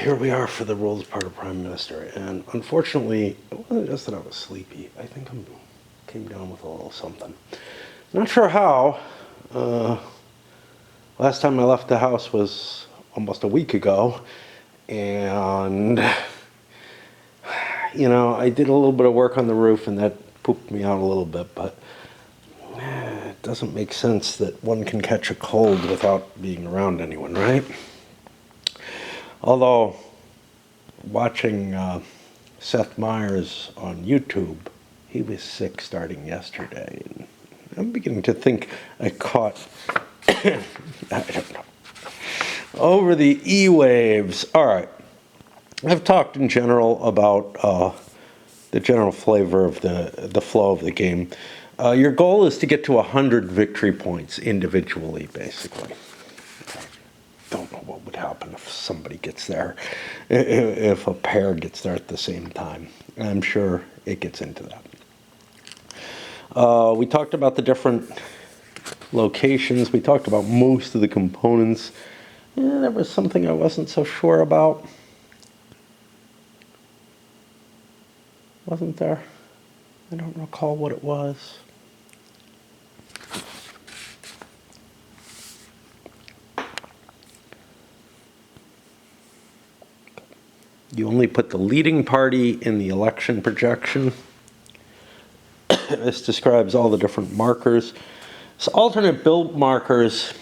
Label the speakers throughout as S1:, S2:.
S1: here we are for the World's Part of Prime Minister. And unfortunately, it wasn't just that I was sleepy. I think I came down with a little something. Not sure how. Last time I left the house was almost a week ago. And, you know, I did a little bit of work on the roof and that pooped me out a little bit. But it doesn't make sense that one can catch a cold without being around anyone, right? Although, watching Seth Meyers on YouTube, he was sick starting yesterday. And I'm beginning to think I caught, I don't know, over the E-waves. All right. I've talked in general about the general flavor of the flow of the game. Your goal is to get to 100 victory points individually, basically. Don't know what would happen if somebody gets there, if a pair gets there at the same time. I'm sure it gets into that. We talked about the different locations. We talked about most of the components. Yeah, there was something I wasn't so sure about. Wasn't there? I don't recall what it was. You only put the leading party in the election projection. This describes all the different markers. So alternate bill markers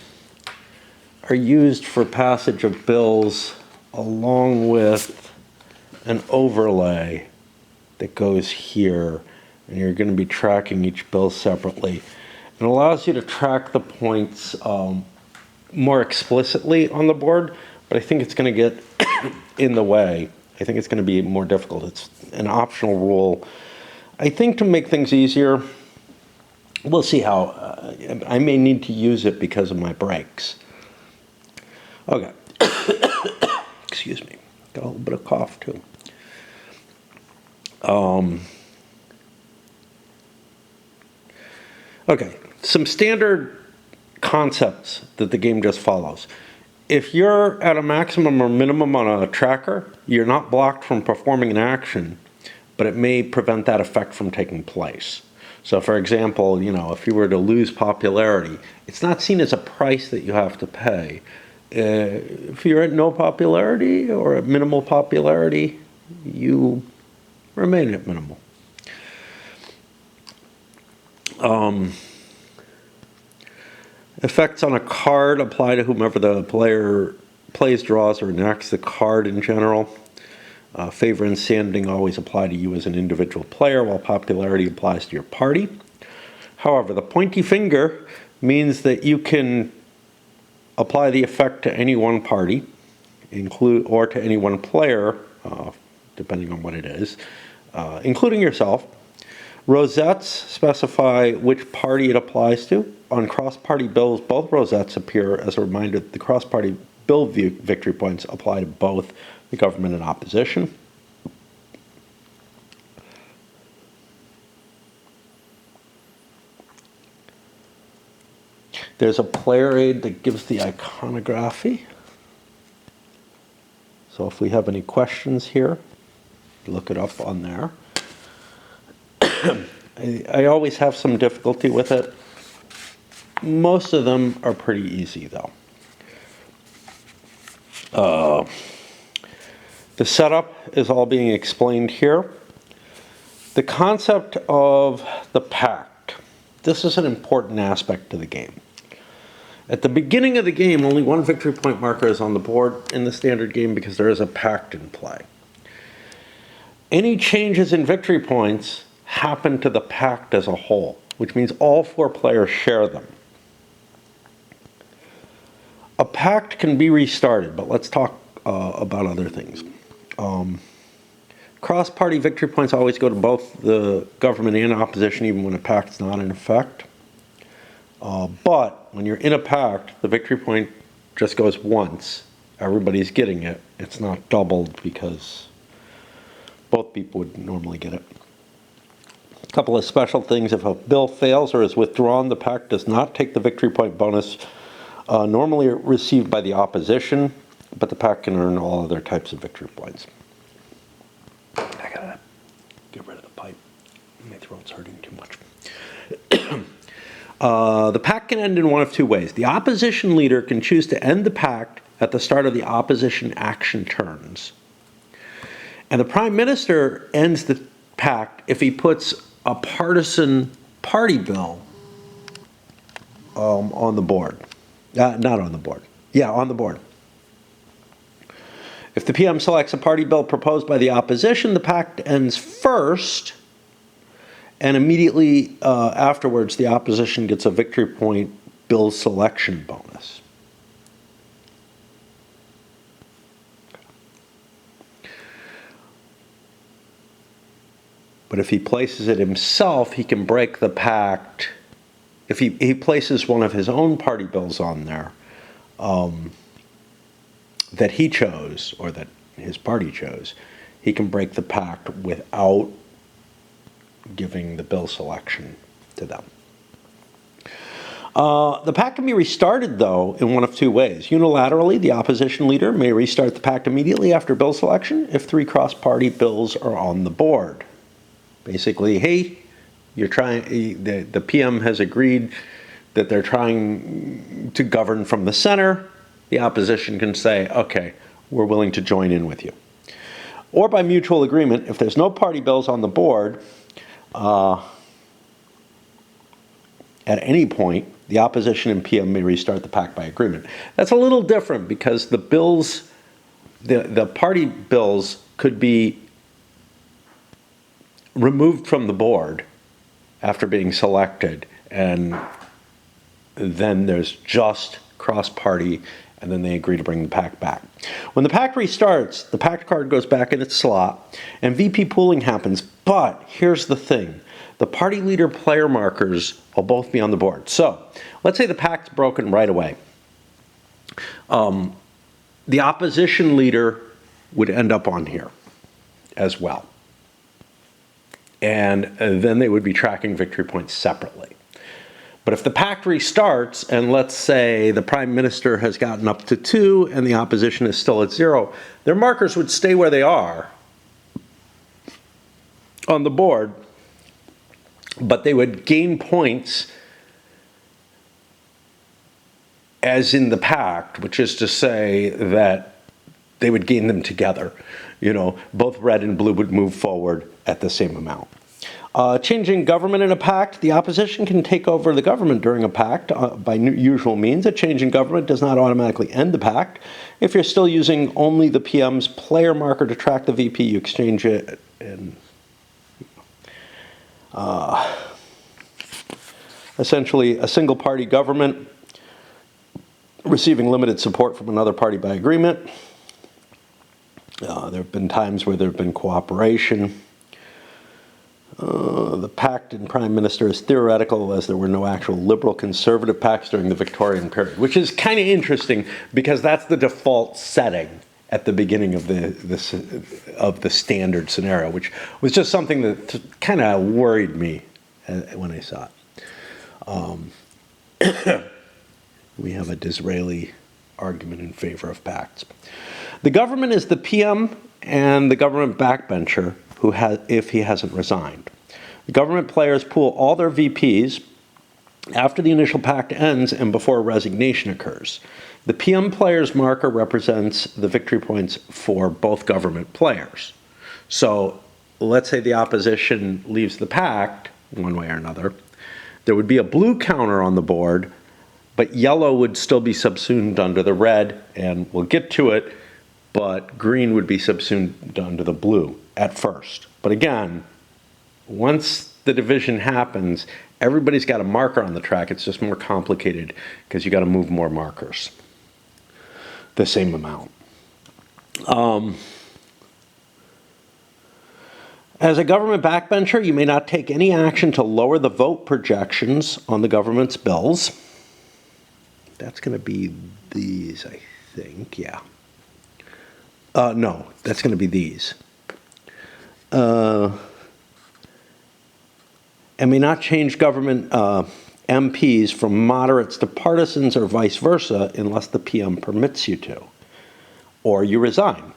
S1: are used for passage of bills along with an overlay that goes here. And you're going to be tracking each bill separately. It allows you to track the points more explicitly on the board, but I think it's going to get in the way. I think it's going to be more difficult. It's an optional rule. I think to make things easier, we'll see how. I may need to use it because of my breaks. Okay. Excuse me. Got a little bit of cough too. Okay. Some standard concepts that the game just follows. If you're at a maximum or minimum on a tracker, you're not blocked from performing an action, but it may prevent that effect from taking place. So for example, you know, if you were to lose popularity, it's not seen as a price that you have to pay. If you're at no popularity or at minimal popularity, you remain at minimal. Effects on a card apply to whomever the player plays, draws, or enacts the card in general. Favor and standing always apply to you as an individual player, while popularity applies to your party. However, the pointy finger means that you can apply the effect to any one party, or to any one player, depending on what it is, including yourself. Rosettes specify which party it applies to. On cross-party bills, both rosettes appear as a reminder that the cross-party bill victory points apply to both the government and opposition. There's a player aid that gives the iconography. So if we have any questions here, look it up on there. I always have some difficulty with it. Most of them are pretty easy, though. The setup is all being explained here. The concept of the pact. This is an important aspect to the game. At the beginning of the game, only one victory point marker is on the board in the standard game because there is a pact in play. Any changes in victory points happen to the pact as a whole, which means all four players share them. A pact can be restarted, but let's talk about other things. Cross-party victory points always go to both the government and opposition, even when a pact's not in effect. But when you're in a pact, the victory point just goes once. Everybody's getting it. It's not doubled because both people would normally get it. A couple of special things. If a bill fails or is withdrawn, the pact does not take the victory point bonus normally received by the opposition. but the PAC can earn all other types of victory points. I gotta get rid of the pipe. My throat's hurting too much. The pact can end in one of two ways. The opposition leader can choose to end the pact at the start of the opposition action turns. And the prime minister ends the pact if he puts a partisan party bill on the board. Not on the board. Yeah, on the board. If the PM selects a party bill proposed by the opposition, the pact ends first, and immediately afterwards, the opposition gets a victory point bill selection bonus. But if he places it himself, he can break the pact. If he places one of his own party bills on there that he chose or that his party chose, he can break the pact without giving the bill selection to them. The pact can be restarted, though, in one of two ways. Unilaterally, the opposition leader may restart the pact immediately after bill selection if 3 cross-party bills are on the board. Basically, hey, you're trying. The PM has agreed that they're trying to govern from the center. The opposition can say, okay, we're willing to join in with you. Or by mutual agreement, if there's no party bills on the board, at any point, the opposition and PM may restart the pact by agreement. That's a little different because the bills, the party bills could be removed from the board after being selected, and then there's just cross-party, and then they agree to bring the pact back. When the pact restarts, the pact card goes back in its slot, and VP pooling happens, but here's the thing. The party leader player markers will both be on the board. So, let's say the pact's broken right away. The opposition leader would end up on here as well. And then they would be tracking victory points separately. But if the pact restarts, and let's say the prime minister has gotten up to 2 and the opposition is still at 0, their markers would stay where they are on the board, but they would gain points as in the pact, which is to say that they would gain them together. You know, both red and blue would move forward at the same amount. Changing government in a pact, the opposition can take over the government during a pact by usual means. A change in government does not automatically end the pact. If you're still using only the PM's player marker to track the VP, you exchange it and essentially a single party government receiving limited support from another party by agreement. There have been times where there have been cooperation. The pact and prime minister is theoretical, as there were no actual liberal conservative pacts during the Victorian period, which is kind of interesting because that's the default setting at the beginning of the standard scenario, which was just something that kind of worried me when I saw it. We have a Disraeli argument in favor of pacts. The government is the PM and the government backbencher who if he hasn't resigned. The government players pool all their VPs after the initial pact ends and before a resignation occurs. The PM player's marker represents the victory points for both government players. So let's say the opposition leaves the pact one way or another. There would be a blue counter on the board, but yellow would still be subsumed under the red, and we'll get to it, but green would be subsumed under the blue at first. But again, once the division happens, everybody's got a marker on the track. It's just more complicated because you got to move more markers, the same amount. As a government backbencher, you may not take any action to lower the vote projections on the government's bills. That's going to be these, I think, yeah. No, that's going to be these. And may not change government MPs from moderates to partisans or vice versa unless the PM permits you to. or you resign.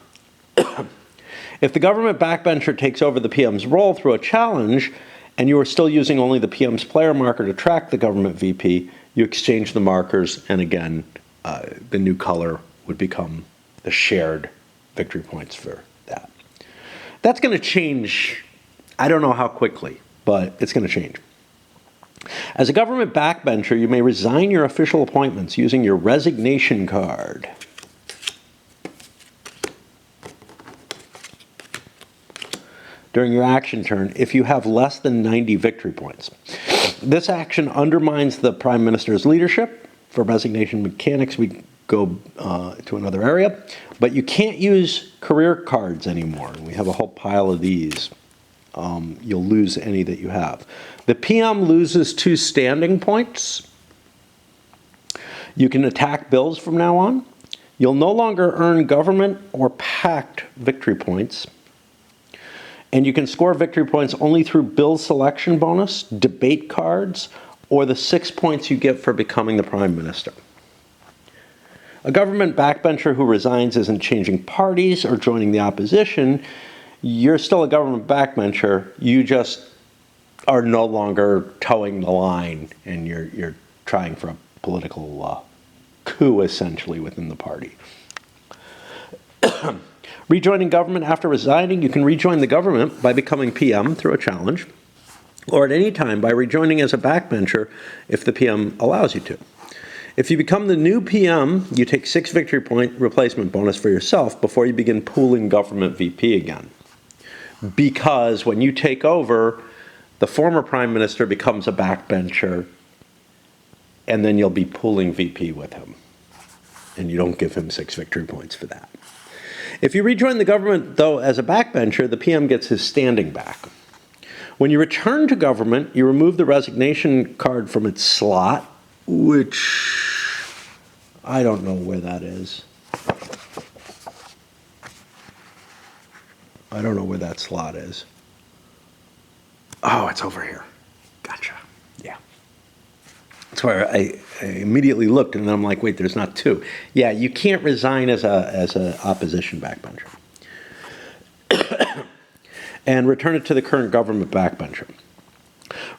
S1: If the government backbencher takes over the PM's role through a challenge, and you are still using only the PM's player marker to track the government VP, you exchange the markers, and again, the new color would become the shared victory points for that. That's going to change, I don't know how quickly, but it's going to change. As a government backbencher, you may resign your official appointments using your resignation card. During your action turn, if you have less than 90 victory points. This action undermines the Prime Minister's leadership. For resignation mechanics, we go to another area. But you can't use career cards anymore. We have a whole pile of these. You'll lose any that you have. The PM loses 2 standing points. You can attack bills from now on. You'll no longer earn government or pact victory points. And you can score victory points only through bill selection bonus, debate cards, or the 6 points you get for becoming the Prime Minister. A government backbencher who resigns isn't changing parties or joining the opposition. You're still a government backbencher. You just are no longer towing the line, and you're trying for a political coup, essentially, within the party. Rejoining government after resigning, you can rejoin the government by becoming PM through a challenge, or at any time by rejoining as a backbencher if the PM allows you to. If you become the new PM, you take 6 victory point replacement bonus for yourself before you begin pooling government VP again. Because when you take over, the former Prime Minister becomes a backbencher, and then you'll be pooling VP with him. And you don't give him 6 victory points for that. If you rejoin the government, though, as a backbencher, the PM gets his standing back. When you return to government, you remove the resignation card from its slot, which I don't know where that is. I don't know where that slot is. Oh, it's over here. Gotcha. Yeah. That's why I immediately looked, and then I'm like, wait, there's not 2. Yeah, you can't resign as a opposition backbencher. And return it to the current government backbencher.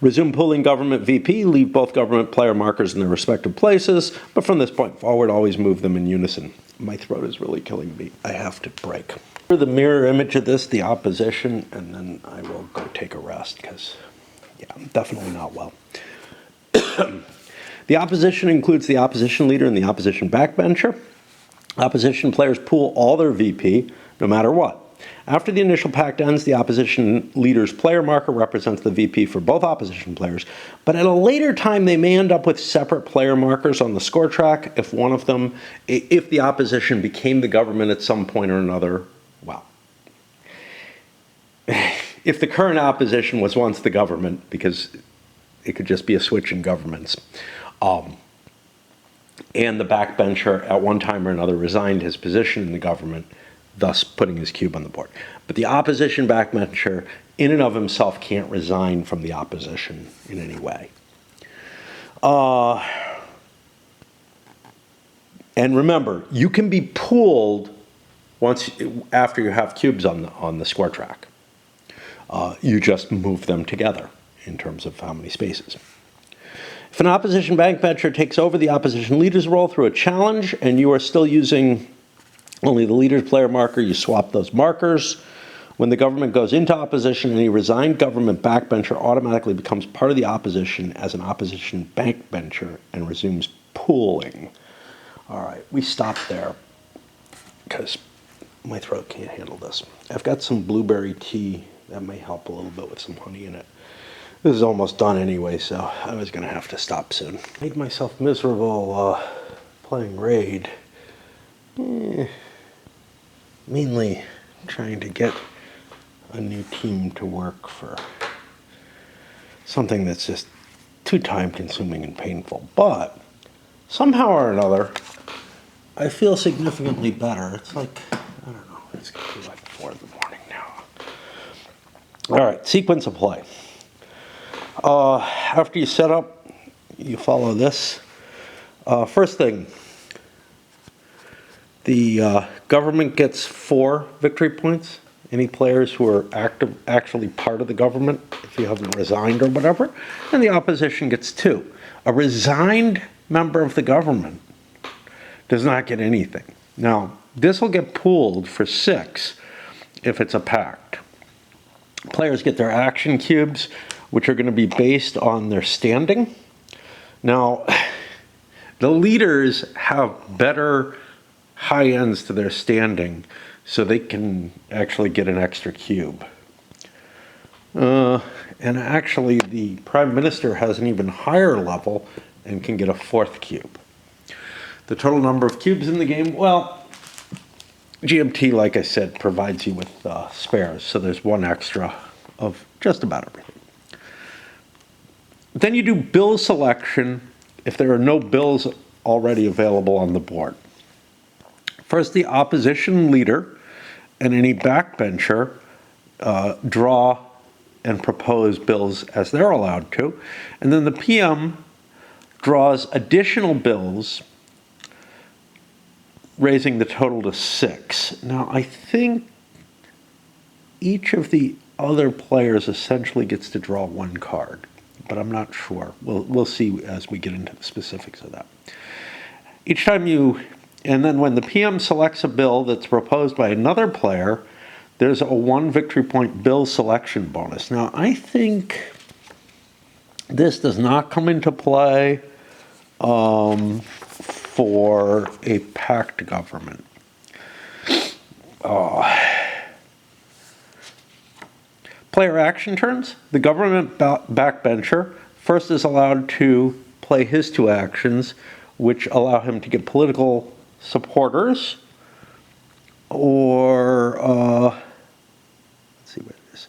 S1: Resume pooling government VP, leave both government player markers in their respective places, but from this point forward, always move them in unison. My throat is really killing me. I have to break. For the mirror image of this, the opposition, and then I will go take a rest, because, yeah, I'm definitely not well. The opposition includes the opposition leader and the opposition backbencher. Opposition players pool all their VP, no matter what. After the initial pact ends, the opposition leader's player marker represents the VP for both opposition players, but at a later time they may end up with separate player markers on the score track if the opposition became the government at some point or another. Well, if the current opposition was once the government, because it could just be a switch in governments, and the backbencher at one time or another resigned his position in the government, thus putting his cube on the board. But the opposition backbencher, in and of himself, can't resign from the opposition in any way. And remember, you can be pooled after you have cubes on the score track. You just move them together in terms of how many spaces. If an opposition backbencher takes over the opposition leader's role through a challenge, and you are still using only the leader's player marker, you swap those markers. When the government goes into opposition, any resigned government backbencher automatically becomes part of the opposition as an opposition backbencher and resumes pooling. All right, we stop there because my throat can't handle this. I've got some blueberry tea that may help a little bit with some honey in it. This is almost done anyway, so I was going to have to stop soon. Made myself miserable playing Raid. Mainly trying to get a new team to work for something that's just too time-consuming and painful. But somehow or another, I feel significantly better. It's like, I don't know, it's going to be like 4 in the morning now. All right, sequence of play. After you set up, you follow this. First thing, The government gets 4 victory points. Any players who are actually part of the government, if you haven't resigned or whatever, and the opposition gets 2. A resigned member of the government does not get anything. Now, this will get pooled for 6 if it's a pact. Players get their action cubes, which are going to be based on their standing. Now, the leaders have better high ends to their standing, so they can actually get an extra cube. And actually, the Prime Minister has an even higher level and can get a 4th cube. The total number of cubes in the game, well, GMT, like I said, provides you with spares, so there's 1 extra of just about everything. Then you do bill selection if there are no bills already available on the board. First, the opposition leader and any backbencher draw and propose bills as they're allowed to, and then the PM draws additional bills, raising the total to 6. Now, I think each of the other players essentially gets to draw 1 card, but I'm not sure. We'll see as we get into the specifics of that. Each time and then when the PM selects a bill that's proposed by another player, there's a 1 victory point bill selection bonus. Now, I think this does not come into play for a pact government. Player action turns. The government backbencher first is allowed to play his 2 actions, which allow him to get political supporters or, let's see what it is,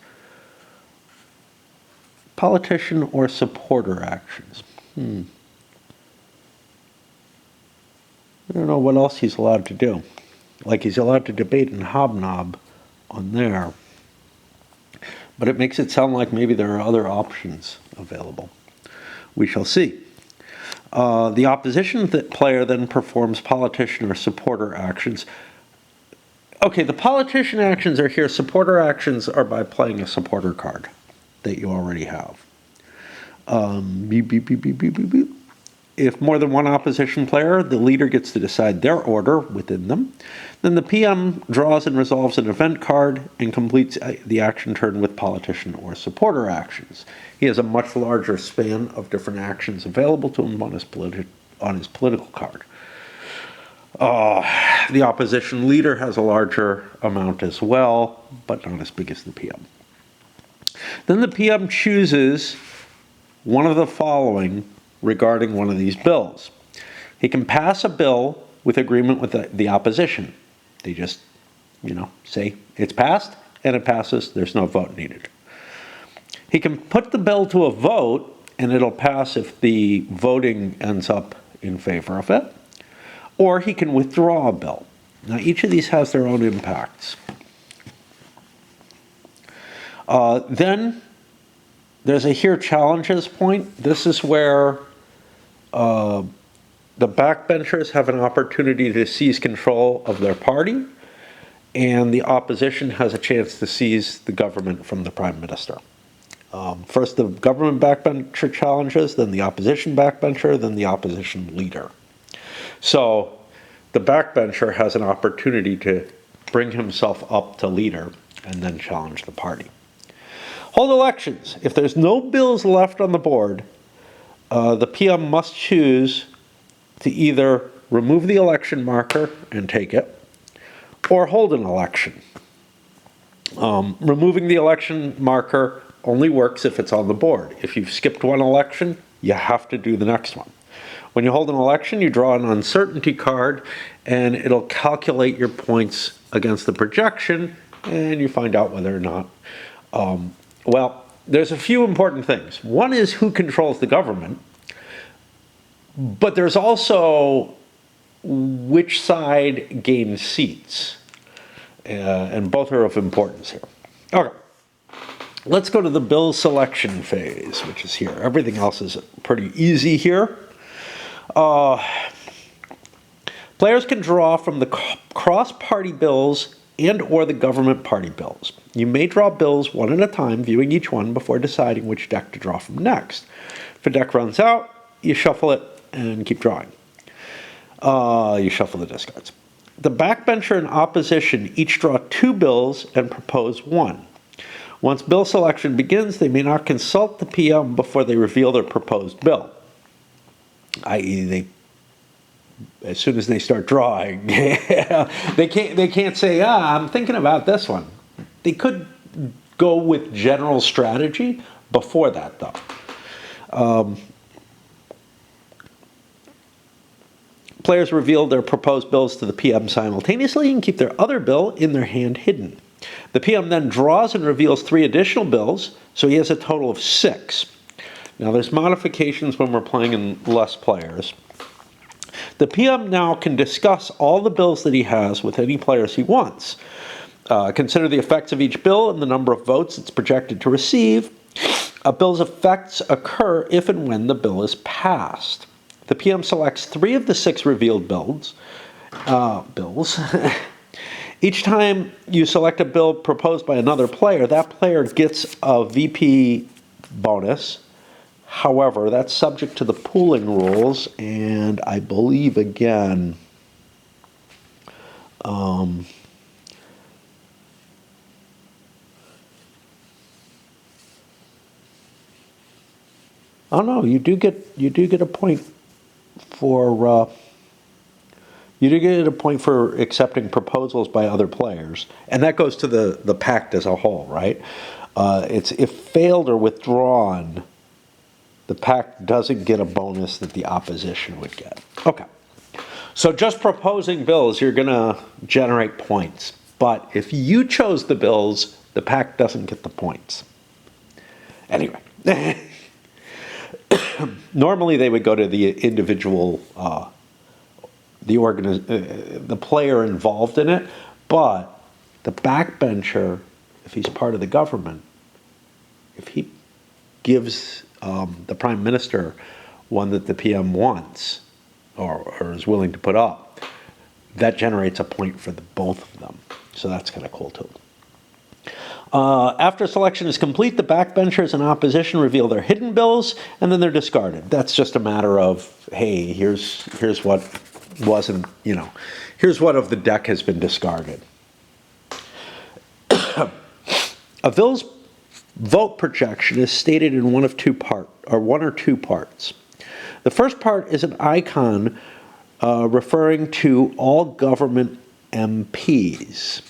S1: politician or supporter actions. I don't know what else he's allowed to do. Like he's allowed to debate and hobnob on there. But it makes it sound like maybe there are other options available. We shall see. The opposition player then performs politician or supporter actions. Okay, the politician actions are here. Supporter actions are by playing a supporter card that you already have. Beep, beep, beep, beep, beep, beep, beep. If more than 1 opposition player, the leader gets to decide their order within them. Then the PM draws and resolves an event card and completes the action turn with politician or supporter actions. He has a much larger span of different actions available to him on his political card. The opposition leader has a larger amount as well, but not as big as the PM. Then the PM chooses one of the following regarding one of these bills. He can pass a bill with agreement with the opposition. They just, say it's passed, and it passes. There's no vote needed. He can put the bill to a vote, and it'll pass if the voting ends up in favor of it. Or he can withdraw a bill. Now, each of these has their own impacts. Then there's a here challenges point. This is where the backbenchers have an opportunity to seize control of their party, and the opposition has a chance to seize the government from the Prime Minister. First the government backbencher challenges, then the opposition backbencher, then the opposition leader. So the backbencher has an opportunity to bring himself up to leader and then challenge the party. Hold elections. If there's no bills left on the board, the PM must choose to either remove the election marker and take it, or hold an election. Removing the election marker only works if it's on the board. If you've skipped one election, you have to do the next one. When you hold an election, you draw an uncertainty card, and it'll calculate your points against the projection, and you find out whether or not. Well, there's a few important things. One is who controls the government, but there's also which side gains seats, and both are of importance here. Okay, let's go to the bill selection phase, which is here. Everything else is pretty easy here. Players can draw from the cross-party bills and or the government party bills. You may draw bills one at a time, viewing each one before deciding which deck to draw from next. If a deck runs out, you shuffle it and keep drawing. You shuffle the discards. The backbencher and opposition each draw 2 bills and propose 1. Once bill selection begins, they may not consult the PM before they reveal their proposed bill, i.e., as soon as they start drawing, they can't say, I'm thinking about this one. They could go with general strategy before that, though. Players reveal their proposed bills to the PM simultaneously and keep their other bill in their hand hidden. The PM then draws and reveals 3 additional bills, so he has a total of 6. Now, there's modifications when we're playing in less players. The PM now can discuss all the bills that he has with any players he wants. Consider the effects of each bill and the number of votes it's projected to receive. A bill's effects occur if and when the bill is passed. The PM selects 3 of the 6 revealed bills. Each time you select a bill proposed by another player, that player gets a VP bonus. However, that's subject to the pooling rules, and I believe, again, oh no, you do get a point for accepting proposals by other players, and that goes to the pact as a whole, right? It's if failed or withdrawn, the pact doesn't get a bonus that the opposition would get. Okay. So just proposing bills, you're going to generate points. But if you chose the bills, the pact doesn't get the points. Anyway. Normally they would go to the individual, the player involved in it. But the backbencher, if he's part of the government, if he gives the prime minister one that the PM wants or is willing to put up, that generates a point for both of them. So that's kind of cool too. After selection is complete, the backbenchers and opposition reveal their hidden bills, and then they're discarded. That's just a matter of, hey, here's what wasn't, here's what of the deck has been discarded. A bill's vote projection is stated in one or two parts. The first part is an icon referring to all government MPs.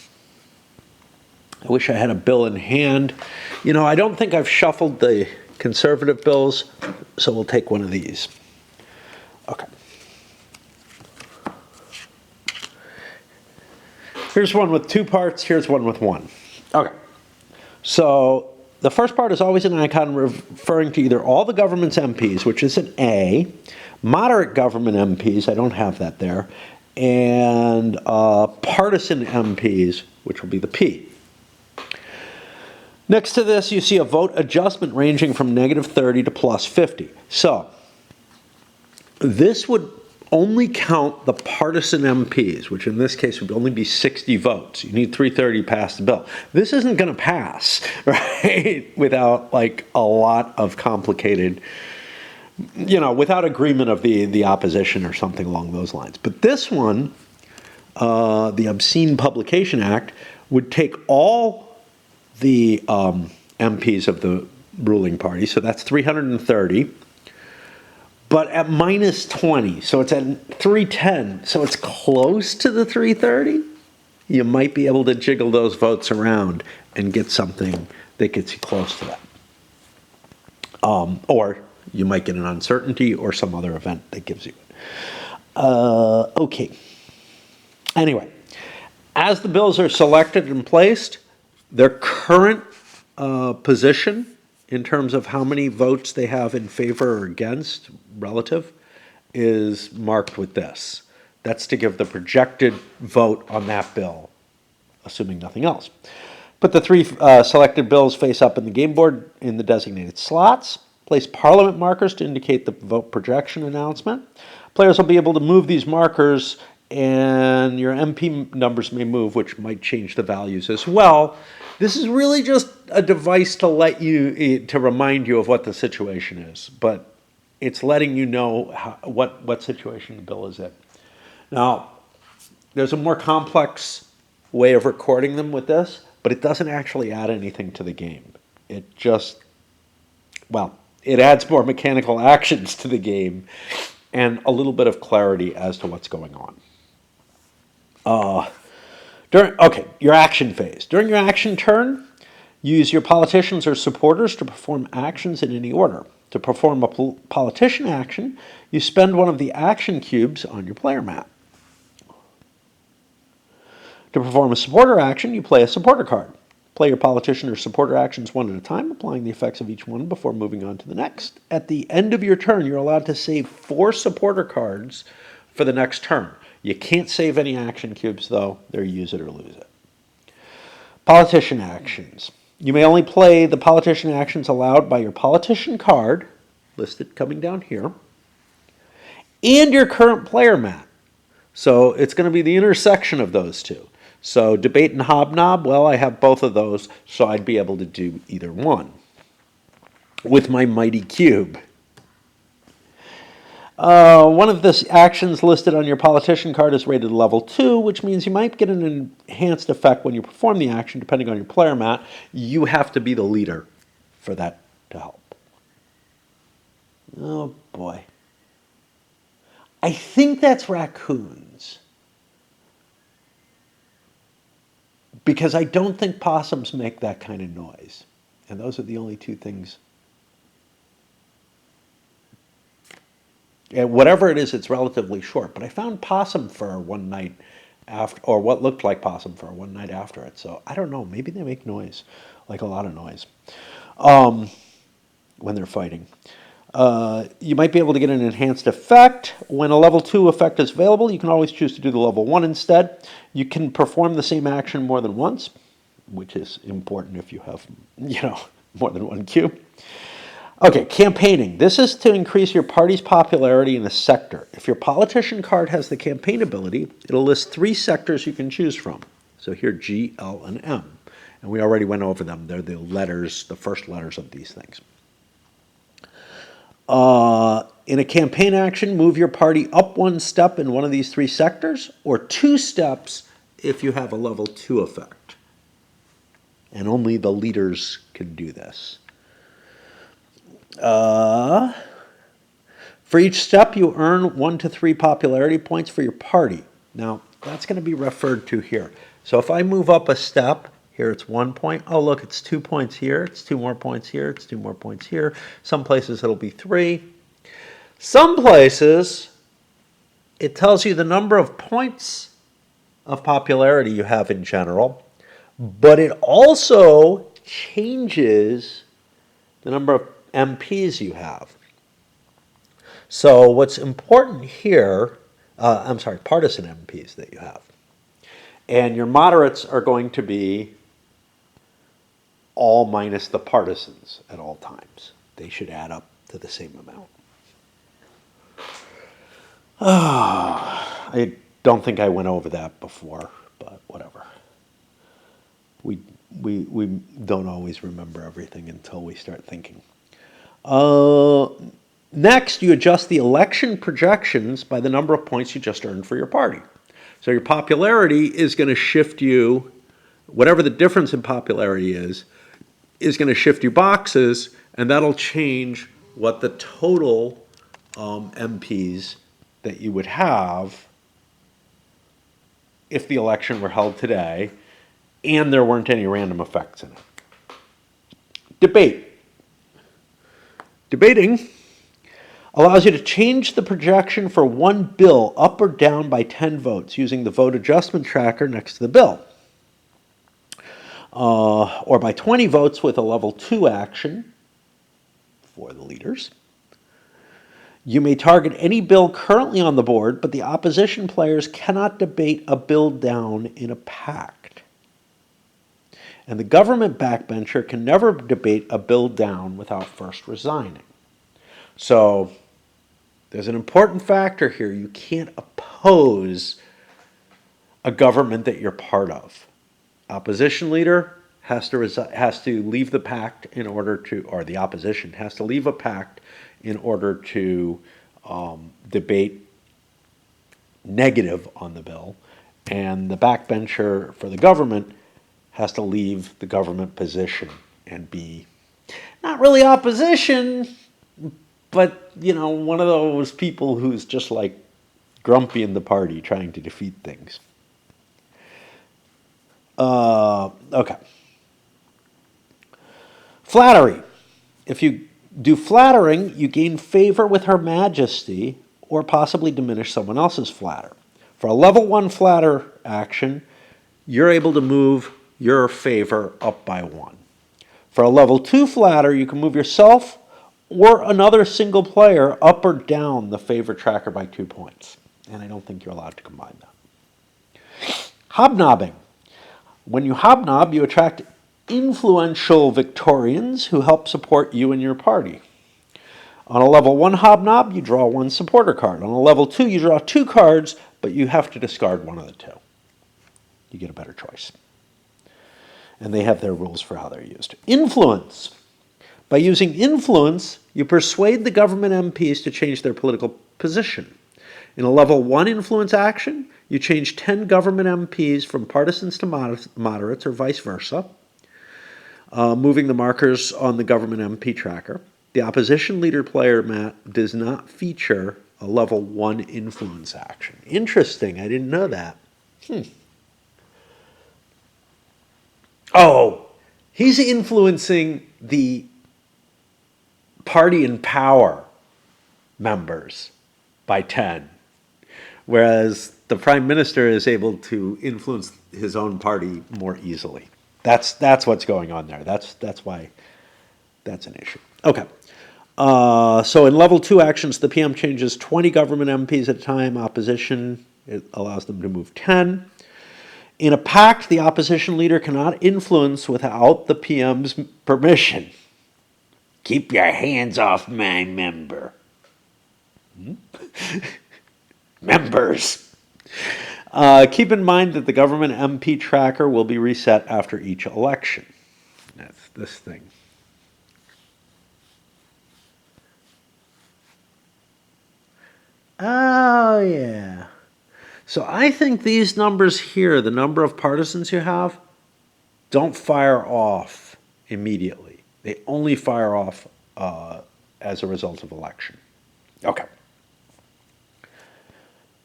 S1: I wish I had a bill in hand. I don't think I've shuffled the conservative bills, so we'll take one of these. Okay. Here's one with 2 parts. Here's one with 1. Okay. So the first part is always an icon referring to either all the government's MPs, which is an A, moderate government MPs, I don't have that there, and partisan MPs, which will be the P. Next to this, you see a vote adjustment ranging from -30 to +50. So this would only count the partisan MPs, which in this case would only be 60 votes. You need 330 to pass the bill. This isn't going to pass, right? Without a lot of complicated, without agreement of the opposition or something along those lines. But this one, the Obscene Publication Act, would take all the MPs of the ruling party, so that's 330, but at -20, so it's at 310, so it's close to the 330. You might be able to jiggle those votes around and get something that gets you close to that. Or you might get an uncertainty or some other event that gives you it. Okay. Anyway, as the bills are selected and placed, their current position in terms of how many votes they have in favor or against, relative, is marked with this. That's to give the projected vote on that bill, assuming nothing else. Put the 3 selected bills face up in the game board in the designated slots. Place Parliament markers to indicate the vote projection announcement. Players will be able to move these markers and your MP numbers may move, which might change the values as well. This is really just a device to let you, to remind you of what the situation is, but it's letting you know what situation the bill is in. Now, there's a more complex way of recording them with this, but it doesn't actually add anything to the game. It just, well, it adds more mechanical actions to the game and a little bit of clarity as to what's going on. Your action phase. During your action turn, use your politicians or supporters to perform actions in any order. To perform a politician action, you spend one of the action cubes on your player mat. To perform a supporter action, you play a supporter card. Play your politician or supporter actions one at a time, applying the effects of each one before moving on to the next. At the end of your turn, you're allowed to save 4 supporter cards for the next turn. You can't save any action cubes, though. They're use it or lose it. Politician actions. You may only play the politician actions allowed by your politician card, listed coming down here, and your current player mat. So it's going to be the intersection of those two. So debate and hobnob, well, I have both of those, so I'd be able to do either one with my mighty cube. One of the actions listed on your politician card is rated level 2, which means you might get an enhanced effect when you perform the action, depending on your player mat. You have to be the leader for that to help. Oh, boy. I think that's raccoons. Because I don't think possums make that kind of noise. And those are the only 2 things. And whatever it is, it's relatively short. But I found possum fur one night after, or what looked like possum fur one night after it. So I don't know. Maybe they make noise, like a lot of noise, when they're fighting. You might be able to get an enhanced effect. When a level 2 effect is available, you can always choose to do the level 1 instead. You can perform the same action more than once, which is important if you have, more than 1 cube. Okay, campaigning. This is to increase your party's popularity in a sector. If your politician card has the campaign ability, it'll list 3 sectors you can choose from. So here, G, L, and M. And we already went over them. They're the letters, the first letters of these things. In a campaign action, move your party up 1 step in one of these 3 sectors, or 2 steps if you have a level 2 effect. And only the leaders can do this. For each step, you earn 1 to 3 popularity points for your party. Now, that's going to be referred to here. So if I move up a step, here it's 1 point. Oh, look, it's 2 points here. It's 2 more points here. It's 2 more points here. Some places it'll be 3. Some places, it tells you the number of points of popularity you have in general, but it also changes the number of MPs you have. So what's important here, partisan MPs that you have. And your moderates are going to be all minus the partisans at all times. They should add up to the same amount. I don't think I went over that before, but whatever. We don't always remember everything until we start thinking. Next, you adjust the election projections by the number of points you just earned for your party. So your popularity is going to shift you, whatever the difference in popularity is going to shift you boxes, and that'll change what the total MPs that you would have if the election were held today and there weren't any random effects in it. Debate. Debating allows you to change the projection for one bill up or down by 10 votes using the vote adjustment tracker next to the bill. Or by 20 votes with a level 2 action for the leaders. You may target any bill currently on the board, but the opposition players cannot debate a bill down in a pact. And the government backbencher can never debate a bill down without first resigning. So there's an important factor here. You can't oppose a government that you're part of. Opposition leader has to leave the pact in order to, or the opposition has to leave a pact in order to debate negative on the bill, and the backbencher for the government has to leave the government position and be not really opposition, but one of those people who's just like grumpy in the party trying to defeat things. Okay. Flattery. If you do flattering, you gain favor with Her Majesty or possibly diminish someone else's flatter. For a level 1 flatter action, you're able to move your favor up by 1. For a level 2 flatter, you can move yourself or another single player up or down the favor tracker by 2 points. And I don't think you're allowed to combine that. Hobnobbing. When you hobnob, you attract influential Victorians who help support you and your party. On a level 1 hobnob, you draw 1 supporter card. On a level 2, you draw 2 cards, but you have to discard one of the 2. You get a better choice. And they have their rules for how they're used. Influence. By using influence, you persuade the government MPs to change their political position. In a level 1 influence action, you change 10 government MPs from partisans to moderates or vice versa, moving the markers on the government MP tracker. The opposition leader player mat does not feature a level 1 influence action. Interesting, I didn't know that. Oh, he's influencing the party in power members by 10, whereas the prime minister is able to influence his own party more easily. That's what's going on there. That's why that's an issue. Okay. So in level 2 actions, the PM changes 20 government MPs at a time. Opposition, it allows them to move 10. In a pact, the opposition leader cannot influence without the PM's permission. Keep your hands off my member. Members. Keep in mind that the government MP tracker will be reset after each election. That's this thing. Oh, yeah. So I think these numbers here, the number of partisans you have, don't fire off immediately. They only fire off as a result of election. Okay.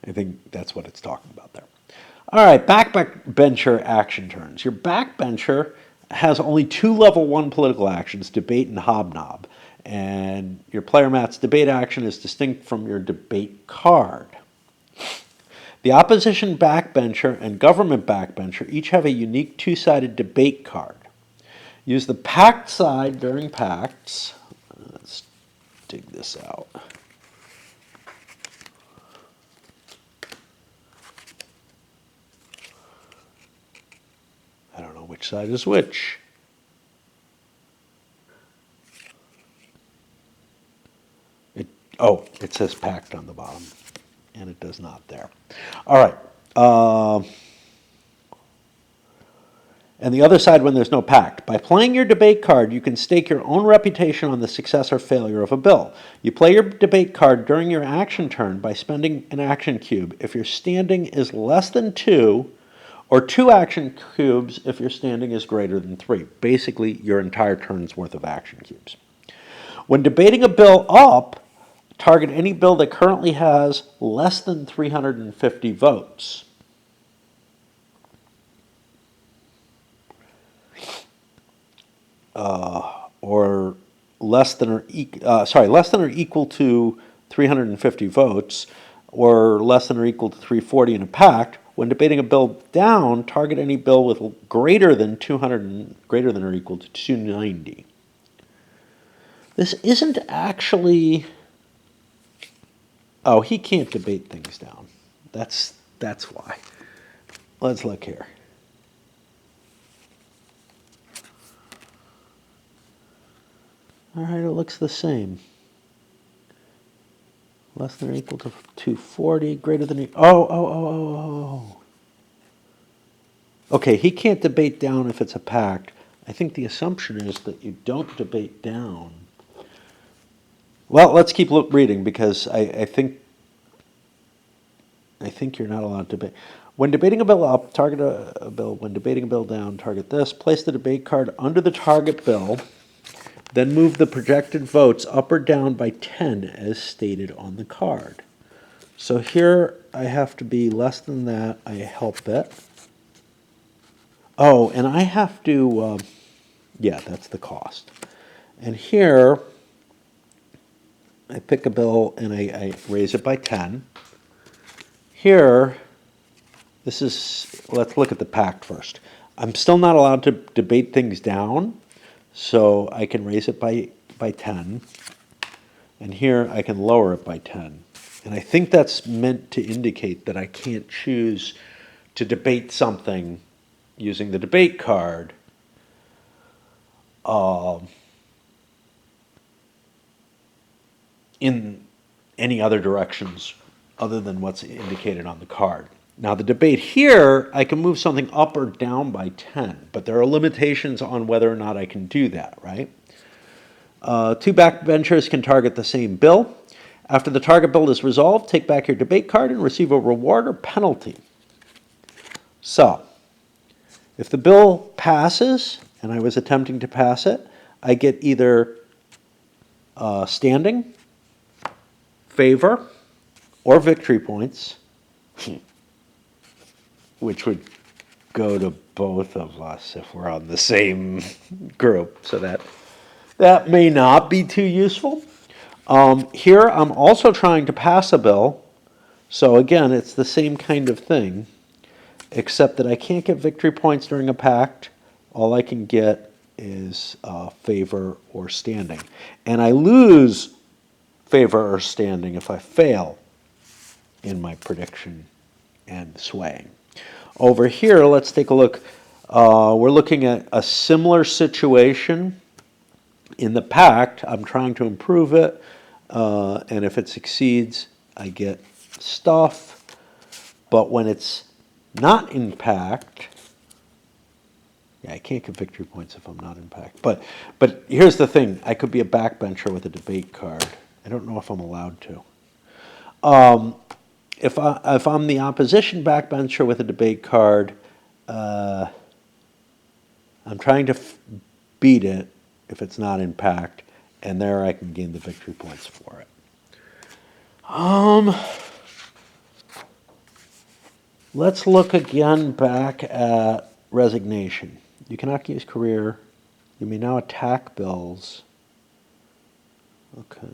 S1: I think that's what it's talking about there. All right, backbencher action turns. Your backbencher has only 2 level 1 political actions, debate and hobnob. And your player mat's debate action is distinct from your debate card. The opposition backbencher and government backbencher each have a unique 2-sided debate card. Use the pact side during pacts. Let's dig this out. I don't know which side is which. It says pact on the bottom, and it does not there. All right. And the other side when there's no pact. By playing your debate card, you can stake your own reputation on the success or failure of a bill. You play your debate card during your action turn by spending an action cube if your standing is less than 2, or 2 action cubes if your standing is greater than 3. Basically, your entire turn's worth of action cubes. When debating a bill up, target any bill that currently has less than 350 votes. Or less than or equal to 350 votes, or less than or equal to 340 in a pact. When debating a bill down, target any bill with greater than or equal to 290. This isn't actually. Oh, he can't debate things down. That's why. Let's look here. All right, it looks the same. Less than or equal to 240, greater than... Oh. Okay, he can't debate down if it's a pact. I think the assumption is that you don't debate down. Well, let's keep reading because I think you're not allowed to debate. When debating a bill up, target a bill. When debating a bill down, target this. Place the debate card under the target bill, then move the projected votes up or down by 10 as stated on the card. So here I have to be less than that. I help it. Oh, and I have to, yeah, that's the cost. And here I pick a bill and I raise it by 10. Here, this is, let's look at the pact first. I'm still not allowed to debate things down, so I can raise it by 10. And here I can lower it by 10. And I think that's meant to indicate that I can't choose to debate something using the debate card in any other directions other than what's indicated on the card. Now the debate here, I can move something up or down by 10, but there are limitations on whether or not I can do that, right? Two backbenchers can target the same bill. After the target bill is resolved, take back your debate card and receive a reward or penalty. So, if the bill passes, and I was attempting to pass it, I get either standing, favor, or victory points, which would go to both of us if we're on the same group. So that may not be too useful. Here I'm also trying to pass a bill. So again, it's the same kind of thing, except that I can't get victory points during a pact. All I can get is favor or standing. And I lose favor or standing if I fail in my prediction and swaying. Over here, let's take a look. We're looking at a similar situation. In the pact, I'm trying to improve it, and if it succeeds, I get stuff. But when it's not in pact, yeah, I can't get victory points if I'm not in pact. But here's the thing: I could be a backbencher with a debate card. I don't know if I'm allowed to. If I'm the opposition backbencher with a debate card, I'm trying to beat it if it's not in pact, and there I can gain the victory points for it. Let's look again back at resignation. You cannot use career. You may now attack bills. Okay.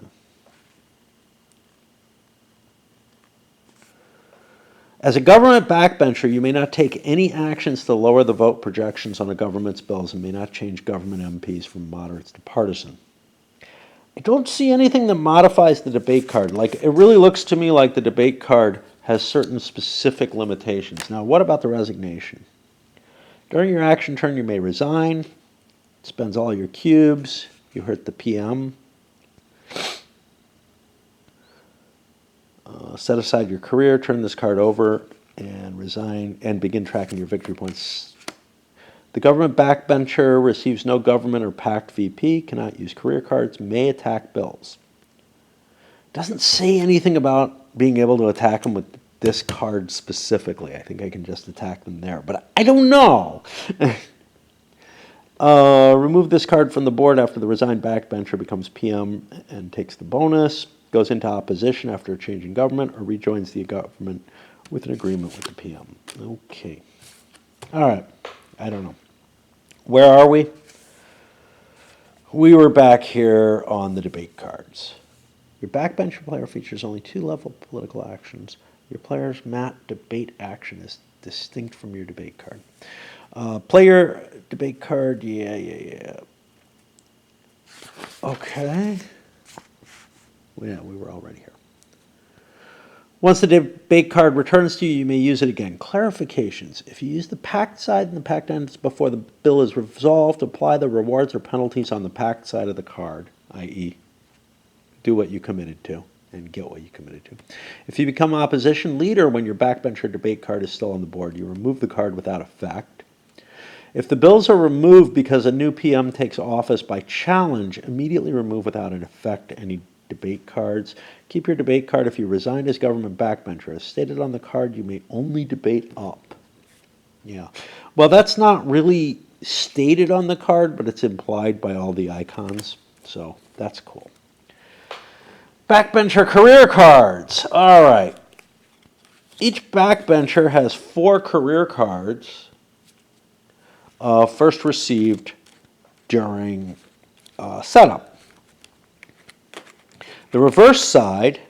S1: As a government backbencher, you may not take any actions to lower the vote projections on a government's bills and may not change government MPs from moderates to partisan. I don't see anything that modifies the debate card. Like, it really looks to me like the debate card has certain specific limitations. Now, what about the resignation? During your action turn, you may resign. It spends all your cubes. You hurt the PM. Set aside your career, turn this card over, and resign, and begin tracking your victory points. The government backbencher receives no government or pact VP, cannot use career cards, may attack bills. Doesn't say anything about being able to attack them with this card specifically. I think I can just attack them there, but I don't know. Remove this card from the board after the resigned backbencher becomes PM and takes the bonus. Goes into opposition after a change in government, or rejoins the government with an agreement with the PM. Okay. All right. I don't know. Where are we? We were back here on the debate cards. Your backbencher player features only 2 level political actions. Your player's mat debate action is distinct from your debate card. Player debate card, yeah. Okay. Yeah, we were already here. Once the debate card returns to you, you may use it again. Clarifications. If you use the pact side and the pact ends before the bill is resolved, apply the rewards or penalties on the pact side of the card, i.e., do what you committed to and get what you committed to. If you become opposition leader when your backbencher debate card is still on the board, you remove the card without effect. If the bills are removed because a new PM takes office by challenge, immediately remove without an effect any debate cards. Keep your debate card if you resign as government backbencher. As stated on the card, you may only debate up. Yeah. Well, that's not really stated on the card, but it's implied by all the icons. So that's cool. Backbencher career cards. All right. Each backbencher has 4 career cards first received during setup. The reverse side,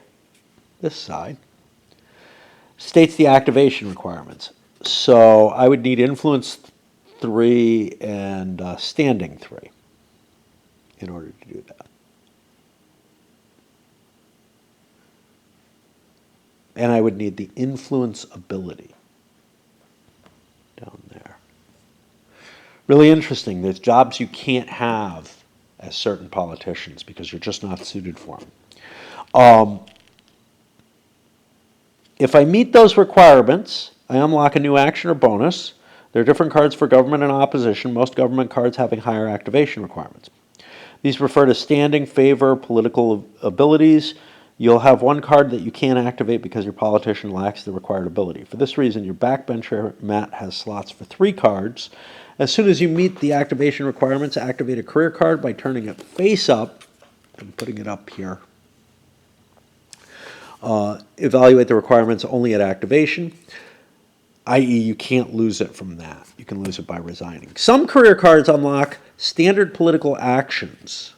S1: this side, states the activation requirements. So I would need influence 3 and standing 3 in order to do that. And I would need the influence ability down there. Really interesting. There's jobs you can't have as certain politicians because you're just not suited for them. If I meet those requirements, I unlock a new action or bonus. There are different cards for government and opposition, most government cards having higher activation requirements. These refer to standing, favor, political abilities. You'll have one card that you can't activate because your politician lacks the required ability. For this reason, your backbencher mat has slots for 3 cards. As soon as you meet the activation requirements, activate a career card by turning it face up and putting it up here. Evaluate the requirements only at activation, i.e. you can't lose it from that. You can lose it by resigning. Some career cards unlock standard political actions.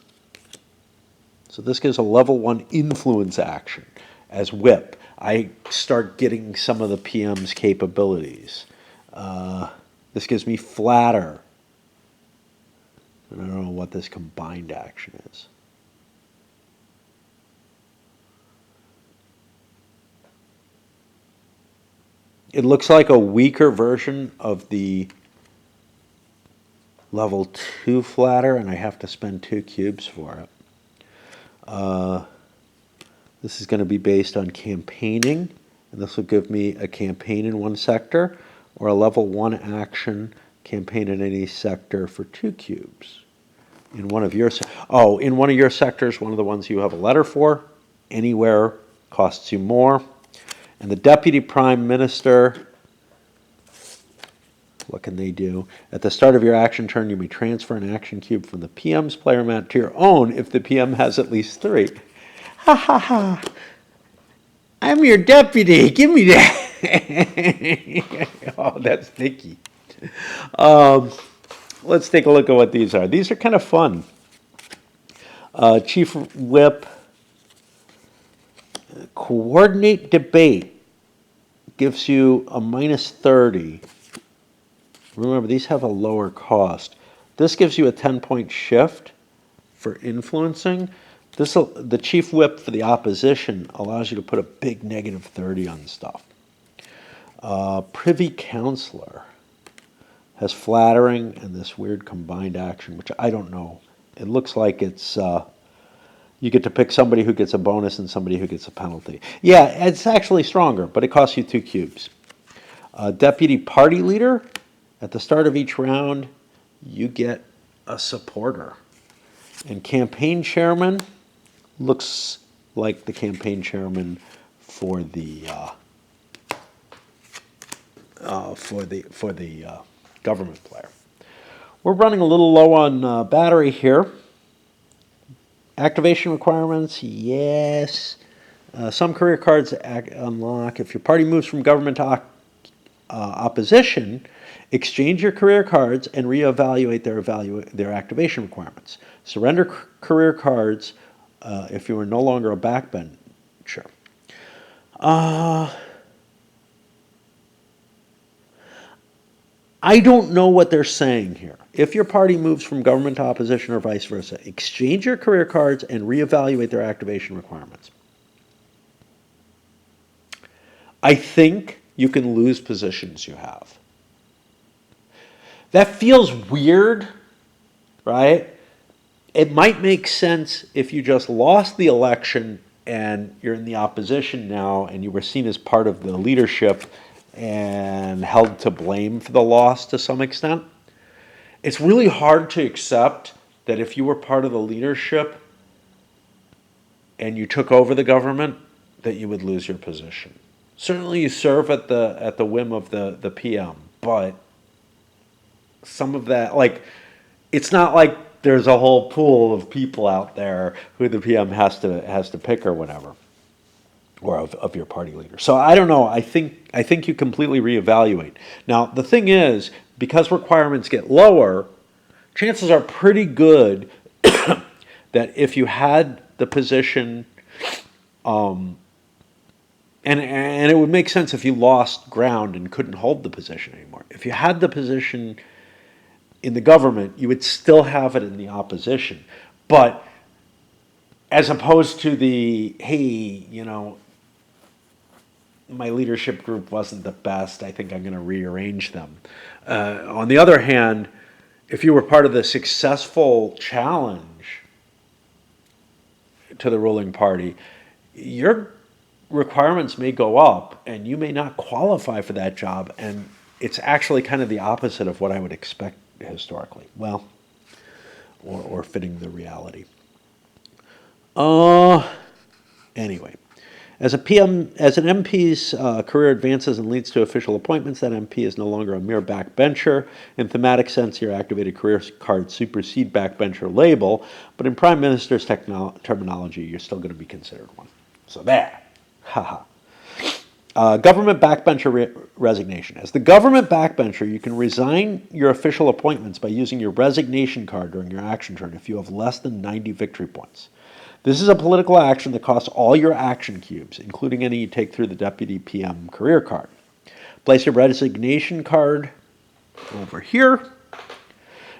S1: So this gives a level 1 influence action. As whip, I start getting some of the PM's capabilities. This gives me flatter. And I don't know what this combined action is. It looks like a weaker version of the level 2 flatter, and I have to spend 2 cubes for it. This is going to be based on campaigning, and this will give me a campaign in one sector, or a level 1 action, campaign in any sector for 2 cubes. In one of your sectors, one of the ones you have a letter for, anywhere costs you more. And the deputy prime minister, what can they do? At the start of your action turn, you may transfer an action cube from the PM's player mat to your own if the PM has at least 3. Ha ha ha. I'm your deputy. Give me that. Oh, that's Nicky. Let's take a look at what these are. These are kind of fun. Chief Whip. Coordinate debate gives you a minus 30. Remember, these have a lower cost. This gives you a 10-point shift for influencing. The chief whip for the opposition allows you to put a big negative 30 on stuff. Privy Councilor has flattering and this weird combined action, which I don't know. It looks like it's you get to pick somebody who gets a bonus and somebody who gets a penalty. Yeah, it's actually stronger, but it costs you 2 cubes. Deputy Party Leader, at the start of each round, you get a supporter. And Campaign Chairman looks like the campaign chairman for the government player. We're running a little low on battery here. Activation requirements, yes. Some career cards unlock. If your party moves from government to opposition, exchange your career cards and reevaluate their activation requirements. Surrender career cards if you are no longer a backbencher. I don't know what they're saying here. If your party moves from government to opposition or vice versa, exchange your career cards and reevaluate their activation requirements. I think you can lose positions you have. That feels weird, right? It might make sense if you just lost the election and you're in the opposition now and you were seen as part of the leadership and held to blame for the loss to some extent. it's really hard to accept that if you were part of the leadership and you took over the government, that you would lose your position. Certainly you serve at the whim of the PM, but some of that, like, it's not like there's a whole pool of people out there who the PM has to pick or whatever, or of your party leader. So I don't know. I think you completely reevaluate. Now the thing is, because requirements get lower, chances are pretty good that if you had the position, and it would make sense if you lost ground and couldn't hold the position anymore. If you had the position in the government, you would still have it in the opposition. But as opposed to the, hey, my leadership group wasn't the best, I think I'm going to rearrange them. On the other hand, if you were part of the successful challenge to the ruling party, your requirements may go up and you may not qualify for that job. And it's actually kind of the opposite of what I would expect historically. Well, or fitting the reality. Anyway, as an MP's career advances and leads to official appointments, that MP is no longer a mere backbencher. In thematic sense, your activated career card supersede backbencher label, but in Prime Minister's terminology, you're still going to be considered one. So there. Haha. Government backbencher resignation. As the government backbencher, you can resign your official appointments by using your resignation card during your action turn if you have less than 90 victory points. This is a political action that costs all your action cubes, including any you take through the Deputy PM career card. Place your resignation card over here.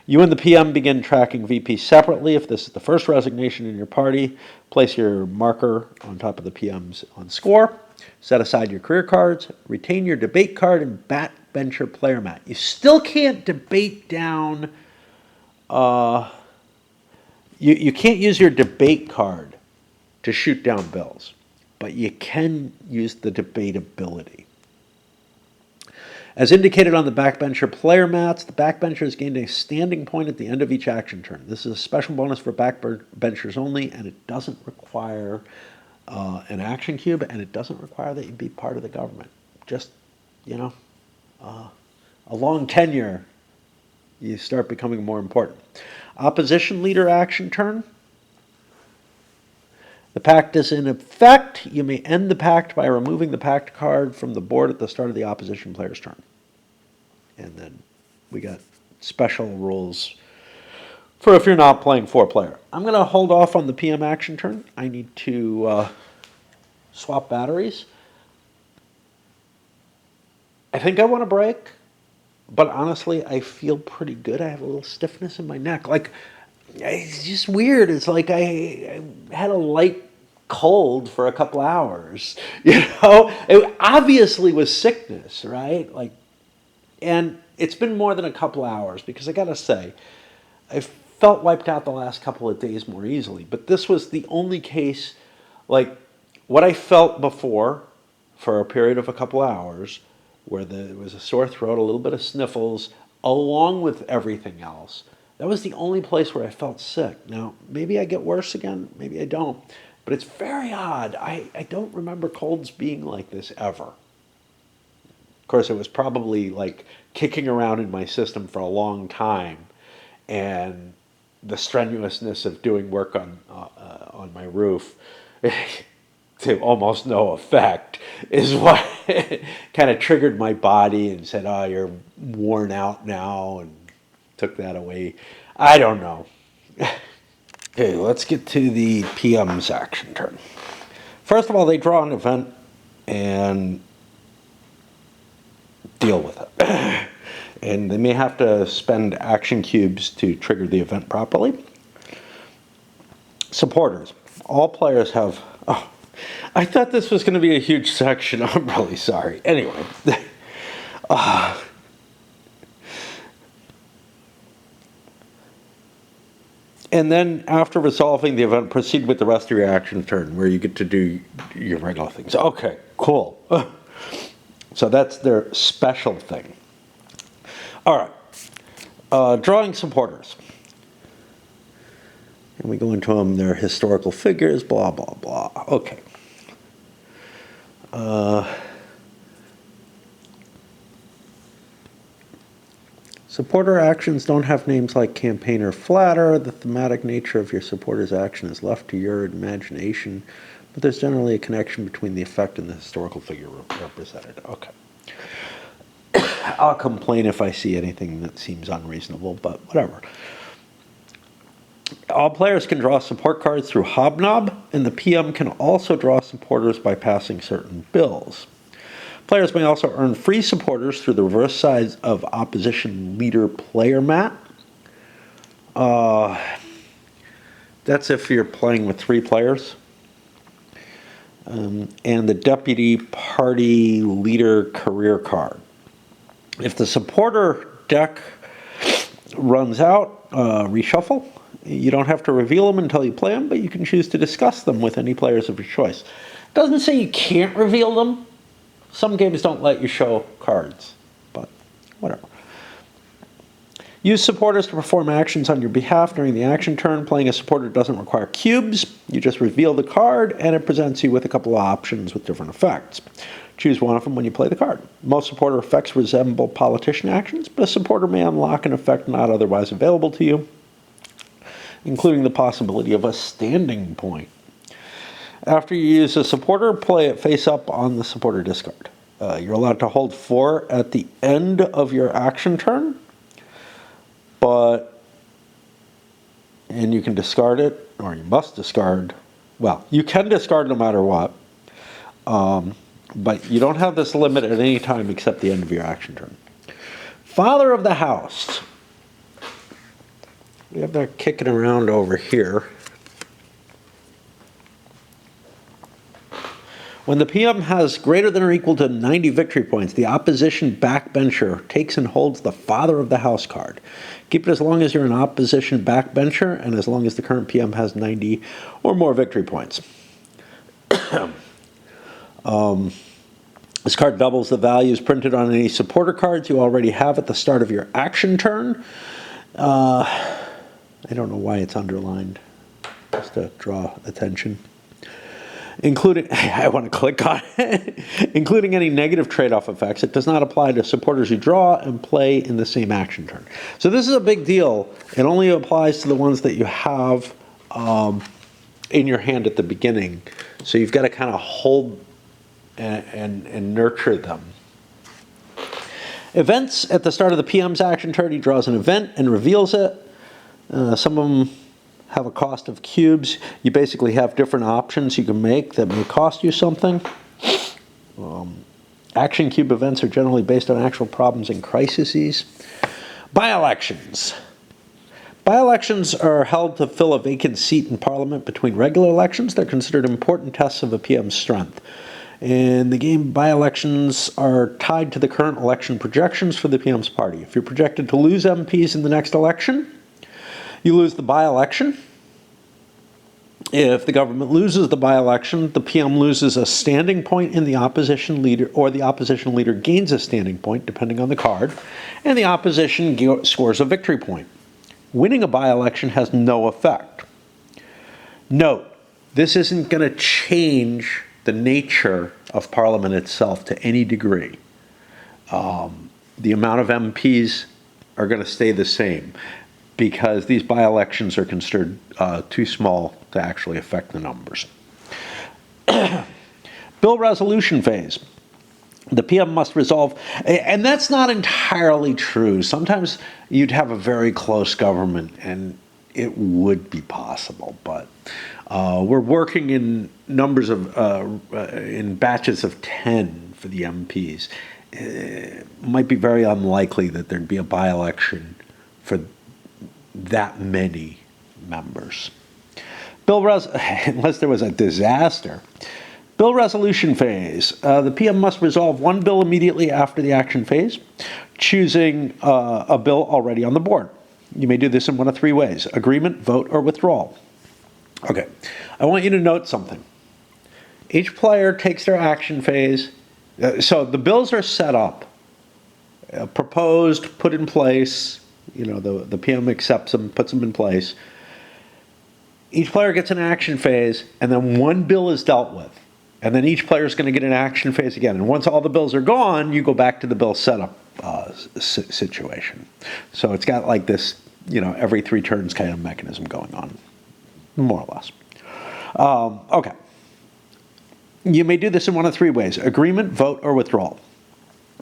S1: You and the PM begin tracking VP separately. If this is the first resignation in your party, place your marker on top of the PM's on score. Set aside your career cards. Retain your debate card and backbencher player mat. You still can't debate down. You can't use your debate card to shoot down bills, but you can use the debatability. As indicated on the backbencher player mats, the backbencher has gained a standing point at the end of each action turn. This is a special bonus for backbenchers only, and it doesn't require an action cube, and it doesn't require that you be part of the government. Just, a long tenure, you start becoming more important. Opposition leader action turn. The pact is in effect. You may end the pact by removing the pact card from the board at the start of the opposition player's turn. And then we got special rules for if you're not playing 4-player. I'm going to hold off on the PM action turn. I need to swap batteries. I think I want a break, but honestly, I feel pretty good. I have a little stiffness in my neck. Like, it's just weird. It's like I had a light cold for a couple hours. It obviously was sickness, right? And it's been more than a couple hours because I gotta say, I felt wiped out the last couple of days more easily. But this was the only case, like what I felt before for a period of a couple hours, where there was a sore throat, a little bit of sniffles, along with everything else. That was the only place where I felt sick. Now, maybe I get worse again, maybe I don't. But it's very odd. I don't remember colds being like this ever. Of course, it was probably like kicking around in my system for a long time. And the strenuousness of doing work on my roof to almost no effect is what kind of triggered my body and said, oh, you're worn out now, and took that away. I don't know. Okay, let's get to the PM's action turn. First of all, they draw an event and deal with it. And they may have to spend action cubes to trigger the event properly. Supporters. All players have... Oh, I thought this was going to be a huge section. I'm really sorry. Anyway. And then after resolving the event, proceed with the rest of your action turn, where you get to do your regular things. Okay, cool. So that's their special thing. All right. Drawing supporters. And we go into them, their historical figures, blah, blah, blah. Okay. Supporter actions don't have names like campaign or flatter. The thematic nature of your supporter's action is left to your imagination, but there's generally a connection between the effect and the historical figure represented. Okay. I'll complain if I see anything that seems unreasonable, but whatever. All players can draw support cards through Hobnob, and the PM can also draw supporters by passing certain bills. Players may also earn free supporters through the reverse side of opposition leader player mat. That's if you're playing with 3 players. And the deputy party leader career card. If the supporter deck runs out, reshuffle. You don't have to reveal them until you play them, but you can choose to discuss them with any players of your choice. It doesn't say you can't reveal them. Some games don't let you show cards, but whatever. Use supporters to perform actions on your behalf during the action turn. Playing a supporter doesn't require cubes. You just reveal the card, and it presents you with a couple of options with different effects. Choose one of them when you play the card. Most supporter effects resemble politician actions, but a supporter may unlock an effect not otherwise available to you, including the possibility of a standing point. After you use a supporter, play it face up on the supporter discard. You're allowed to hold 4 at the end of your action turn, and you can discard it, or you must discard. Well, you can discard no matter what, but you don't have this limit at any time except the end of your action turn. Father of the house. We have that kicking around over here. When the PM has greater than or equal to 90 victory points, the opposition backbencher takes and holds the Father of the House card. Keep it as long as you're an opposition backbencher and as long as the current PM has 90 or more victory points. This card doubles the values printed on any supporter cards you already have at the start of your action turn. I don't know why it's underlined, just to draw attention. Including, I want to click on it, including any negative trade-off effects. It does not apply to supporters who draw and play in the same action turn. So this is a big deal. It only applies to the ones that you have in your hand at the beginning. So you've got to kind of hold and nurture them. Events at the start of the PM's action turn, he draws an event and reveals it. Some of them have a cost of cubes. You basically have different options you can make that may cost you something. Action cube events are generally based on actual problems and crises. By-elections. By-elections are held to fill a vacant seat in Parliament between regular elections. They're considered important tests of a PM's strength. In the game, by-elections are tied to the current election projections for the PM's party. If you're projected to lose MPs in the next election, you lose the by-election. If the government loses the by-election, the PM loses a standing point in the opposition leader, or the opposition leader gains a standing point, depending on the card, and the opposition scores a victory point. Winning a by-election has no effect. Note, this isn't going to change the nature of Parliament itself to any degree. The amount of MPs are going to stay the same, because these by-elections are considered too small to actually affect the numbers. Bill resolution phase. The PM must resolve, and that's not entirely true. Sometimes you'd have a very close government and it would be possible, but we're working in numbers of, in batches of 10 for the MPs. It might be very unlikely that there'd be a by-election for that many members. Unless there was a disaster. Bill resolution phase. The PM must resolve one bill immediately after the action phase, choosing a bill already on the board. You may do this in one of 3 ways: agreement, vote, or withdrawal. Okay, I want you to note something. Each player takes their action phase. So the bills are set up, proposed, put in place, You know, the PM accepts them, puts them in place. Each player gets an action phase, and then one bill is dealt with. And then each player is going to get an action phase again. And once all the bills are gone, you go back to the bill setup situation. So it's got like this, you know, every 3 turns kind of mechanism going on, more or less. Okay. You may do this in one of 3 ways: agreement, vote, or withdrawal.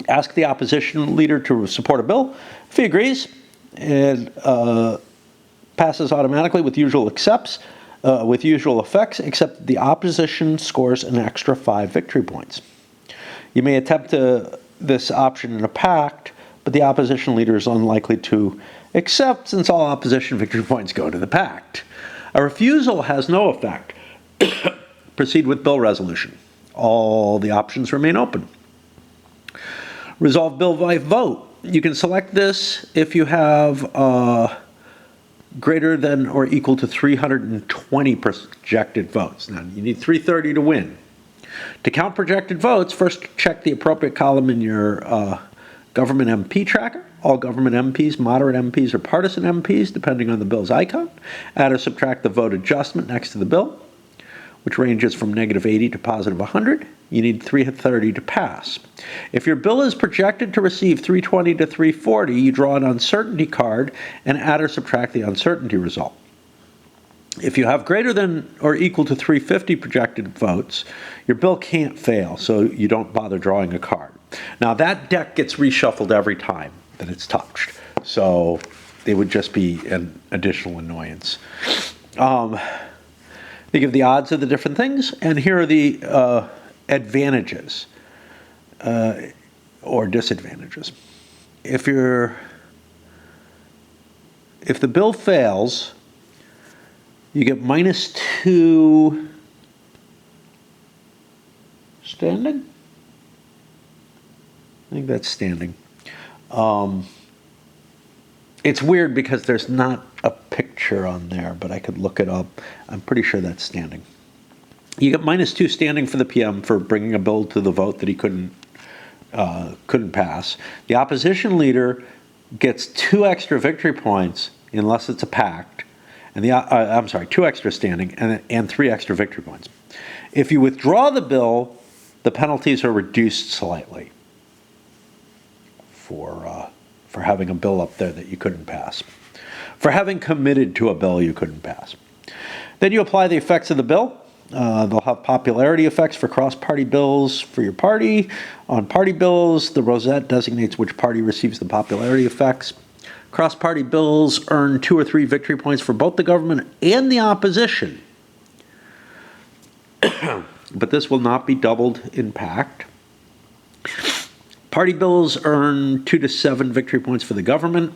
S1: Ask the opposition leader to support a bill. If he agrees, it passes automatically with usual effects, except the opposition scores an extra 5 victory points. You may attempt this option in a pact, but the opposition leader is unlikely to accept, since all opposition victory points go to the pact. A refusal has no effect. Proceed with bill resolution. All the options remain open. Resolve bill by vote. You can select this if you have greater than or equal to 320 projected votes. Now, you need 330 to win. To count projected votes, first check the appropriate column in your government MP tracker. All government MPs, moderate MPs, or partisan MPs, depending on the bill's icon. Add or subtract the vote adjustment next to the bill, which ranges from -80 to +100. You need 330 to pass. If your bill is projected to receive 320 to 340, you draw an uncertainty card and add or subtract the uncertainty result. If you have greater than or equal to 350 projected votes, your bill can't fail, so you don't bother drawing a card. Now, that deck gets reshuffled every time that it's touched, so it would just be an additional annoyance. They give the odds of the different things, and here are the advantages or disadvantages. If the bill fails, you get -2 standing. I think that's standing. It's weird because there's not a picture on there, but I could look it up. I'm pretty sure that's standing. You get -2 standing for the PM for bringing a bill to the vote that he couldn't pass. The opposition leader gets 2 extra victory points unless it's a pact, and 2 extra standing and 3 extra victory points. If you withdraw the bill, the penalties are reduced slightly for having a bill up there that you couldn't pass, for having committed to a bill you couldn't pass. Then you apply the effects of the bill. They'll have popularity effects for cross-party bills for your party. On party bills, the rosette designates which party receives the popularity effects. Cross-party bills earn 2 or 3 victory points for both the government and the opposition. But this will not be doubled in pact. Party bills earn 2 to 7 victory points for the government.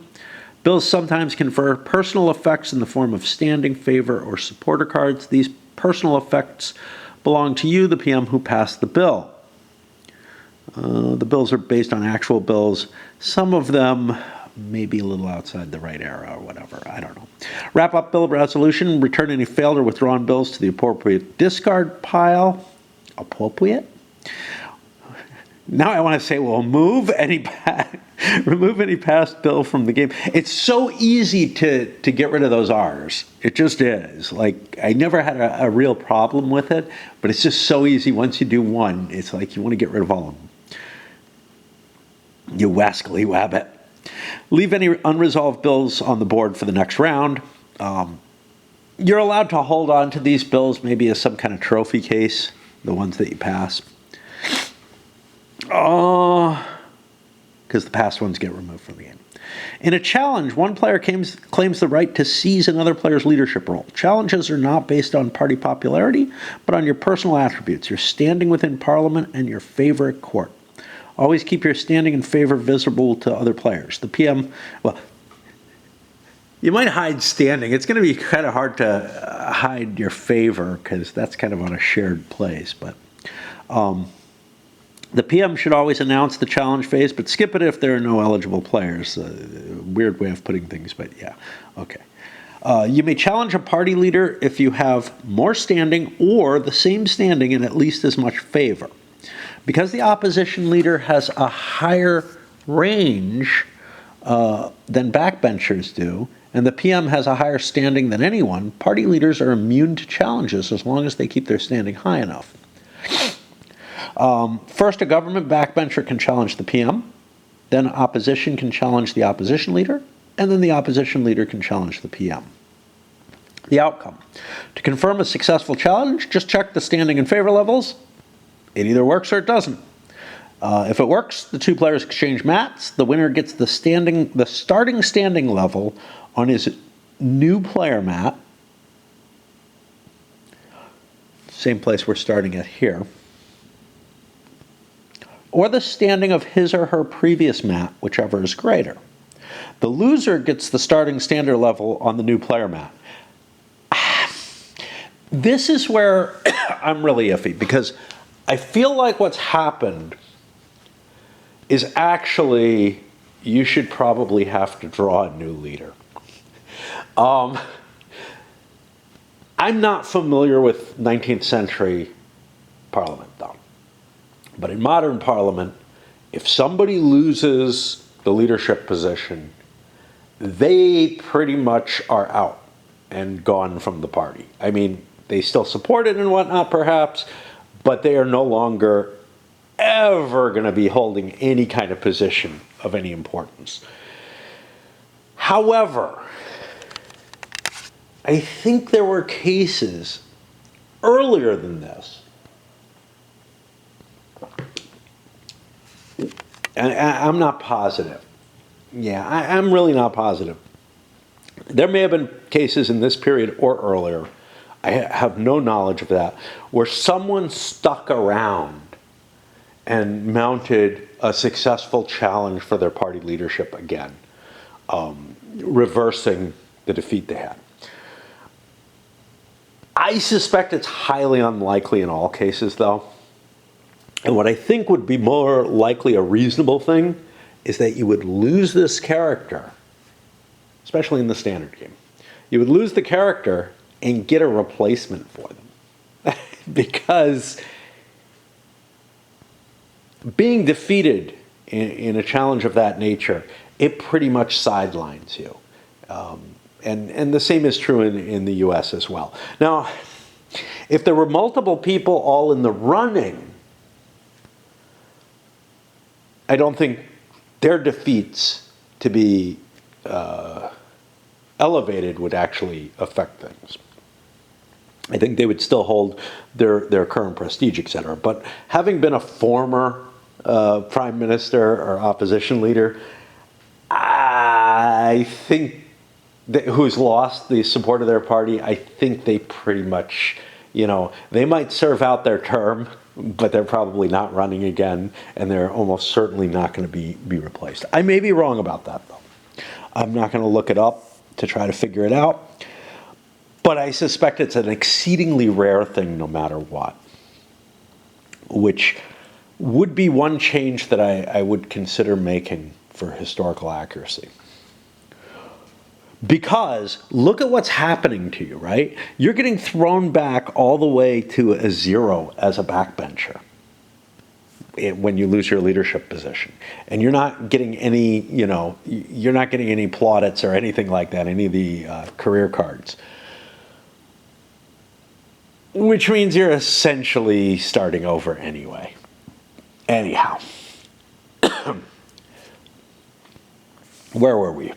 S1: Bills sometimes confer personal effects in the form of standing, favor, or supporter cards. These personal effects belong to you, the PM, who passed the bill. The bills are based on actual bills. Some of them may be a little outside the right era or whatever. I don't know. Wrap up bill resolution. Return any failed or withdrawn bills to the appropriate discard pile. Appropriate? Now I want to say, well, remove any past bill from the game. It's so easy to get rid of those R's. It just is. Like, I never had a real problem with it, but it's just so easy. Once you do one, it's like you want to get rid of all of them. You wascally wabbit. Leave any unresolved bills on the board for the next round. You're allowed to hold on to these bills maybe as some kind of trophy case, the ones that you pass. Because the past ones get removed from the game. In a challenge, one player claims the right to seize another player's leadership role. Challenges are not based on party popularity, but on your personal attributes, your standing within Parliament, and your favor at court. Always keep your standing and favor visible to other players. The PM, well, you might hide standing. It's going to be kind of hard to hide your favor because that's kind of on a shared place. But the PM should always announce the challenge phase, but skip it if there are no eligible players. Weird way of putting things, but yeah, okay. You may challenge a party leader if you have more standing or the same standing and at least as much favor. Because the opposition leader has a higher range, than backbenchers do, and the PM has a higher standing than anyone, party leaders are immune to challenges as long as they keep their standing high enough. First, a government backbencher can challenge the PM, then opposition can challenge the opposition leader, and then the opposition leader can challenge the PM. The outcome. To confirm a successful challenge, just check the standing and favor levels. It either works or it doesn't. If it works, the two players exchange mats. The winner gets the starting standing level on his new player mat. Same place we're starting at here. Or the standing of his or her previous mat, whichever is greater. The loser gets the starting standard level on the new player mat. This is where I'm really iffy, because I feel like what's happened is actually you should probably have to draw a new leader. I'm not familiar with 19th century Parliament, though. But in modern Parliament, if somebody loses the leadership position, they pretty much are out and gone from the party. I mean, they still support it and whatnot, perhaps, but they are no longer ever going to be holding any kind of position of any importance. However, I think there were cases earlier than this, and I'm not positive. Yeah, I'm really not positive. There may have been cases in this period or earlier, I have no knowledge of that, where someone stuck around and mounted a successful challenge for their party leadership again, reversing the defeat they had. I suspect it's highly unlikely in all cases, though. And what I think would be more likely a reasonable thing is that you would lose this character, especially in the standard game. You would lose the character and get a replacement for them. Because being defeated in a challenge of that nature, it pretty much sidelines you. And the same is true in the US as well. Now, if there were multiple people all in the running, I don't think their defeats to be elevated would actually affect things. I think they would still hold their current prestige, etc. But having been a former prime minister or opposition leader, I think who's lost the support of their party, I think they pretty much, they might serve out their term, but they're probably not running again, and they're almost certainly not going to be replaced. I may be wrong about that, though. I'm not going to look it up to try to figure it out, but I suspect it's an exceedingly rare thing no matter what, which would be one change that I would consider making for historical accuracy. Because look at what's happening to you, right? You're getting thrown back all the way to a 0 as a backbencher when you lose your leadership position. And you're not getting any, you're not getting any plaudits or anything like that, any of the career cards. Which means you're essentially starting over anyway. Anyhow. Where were we?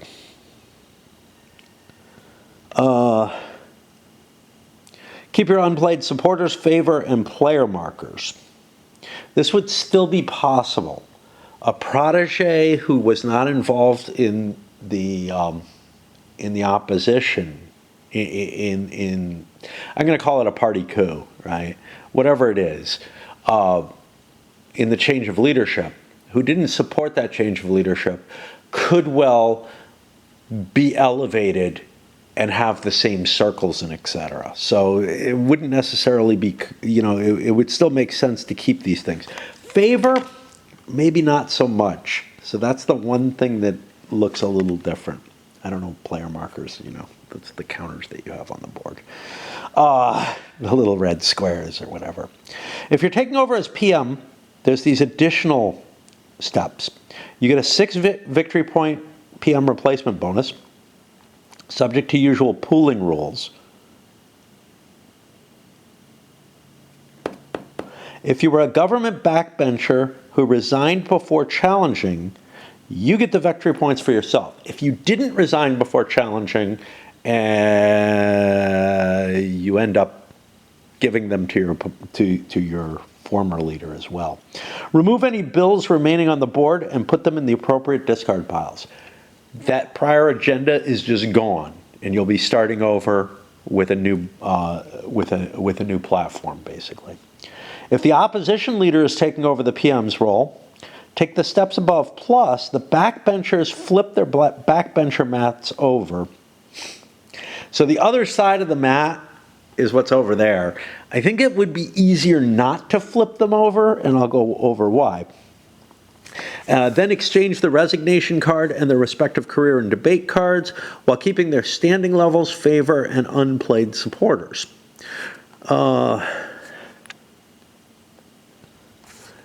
S1: Keep your unplayed supporters, favor, and player markers. This would still be possible. A protege who was not involved in the opposition, I'm going to call it a party coup, right? Whatever it is, in the change of leadership, who didn't support that change of leadership, could well be elevated and have the same circles and etc. So it wouldn't necessarily be, it would still make sense to keep these things. Favor, maybe not so much. So that's the one thing that looks a little different. I don't know, player markers, that's the counters that you have on the board. The little red squares or whatever. If you're taking over as PM, there's these additional steps. You get a 6 victory point PM replacement bonus, subject to usual pooling rules. If you were a government backbencher who resigned before challenging, you get the victory points for yourself. If you didn't resign before challenging, you end up giving them to your former leader as well. Remove any bills remaining on the board and put them in the appropriate discard piles. That prior agenda is just gone, and you'll be starting over with a new platform, basically. If the opposition leader is taking over the PM's role, take the steps above, plus the backbenchers flip their backbencher mats over. So the other side of the mat is what's over there. I think it would be easier not to flip them over, and I'll go over why. Then exchange the resignation card and their respective career and debate cards while keeping their standing levels, favor, and unplayed supporters.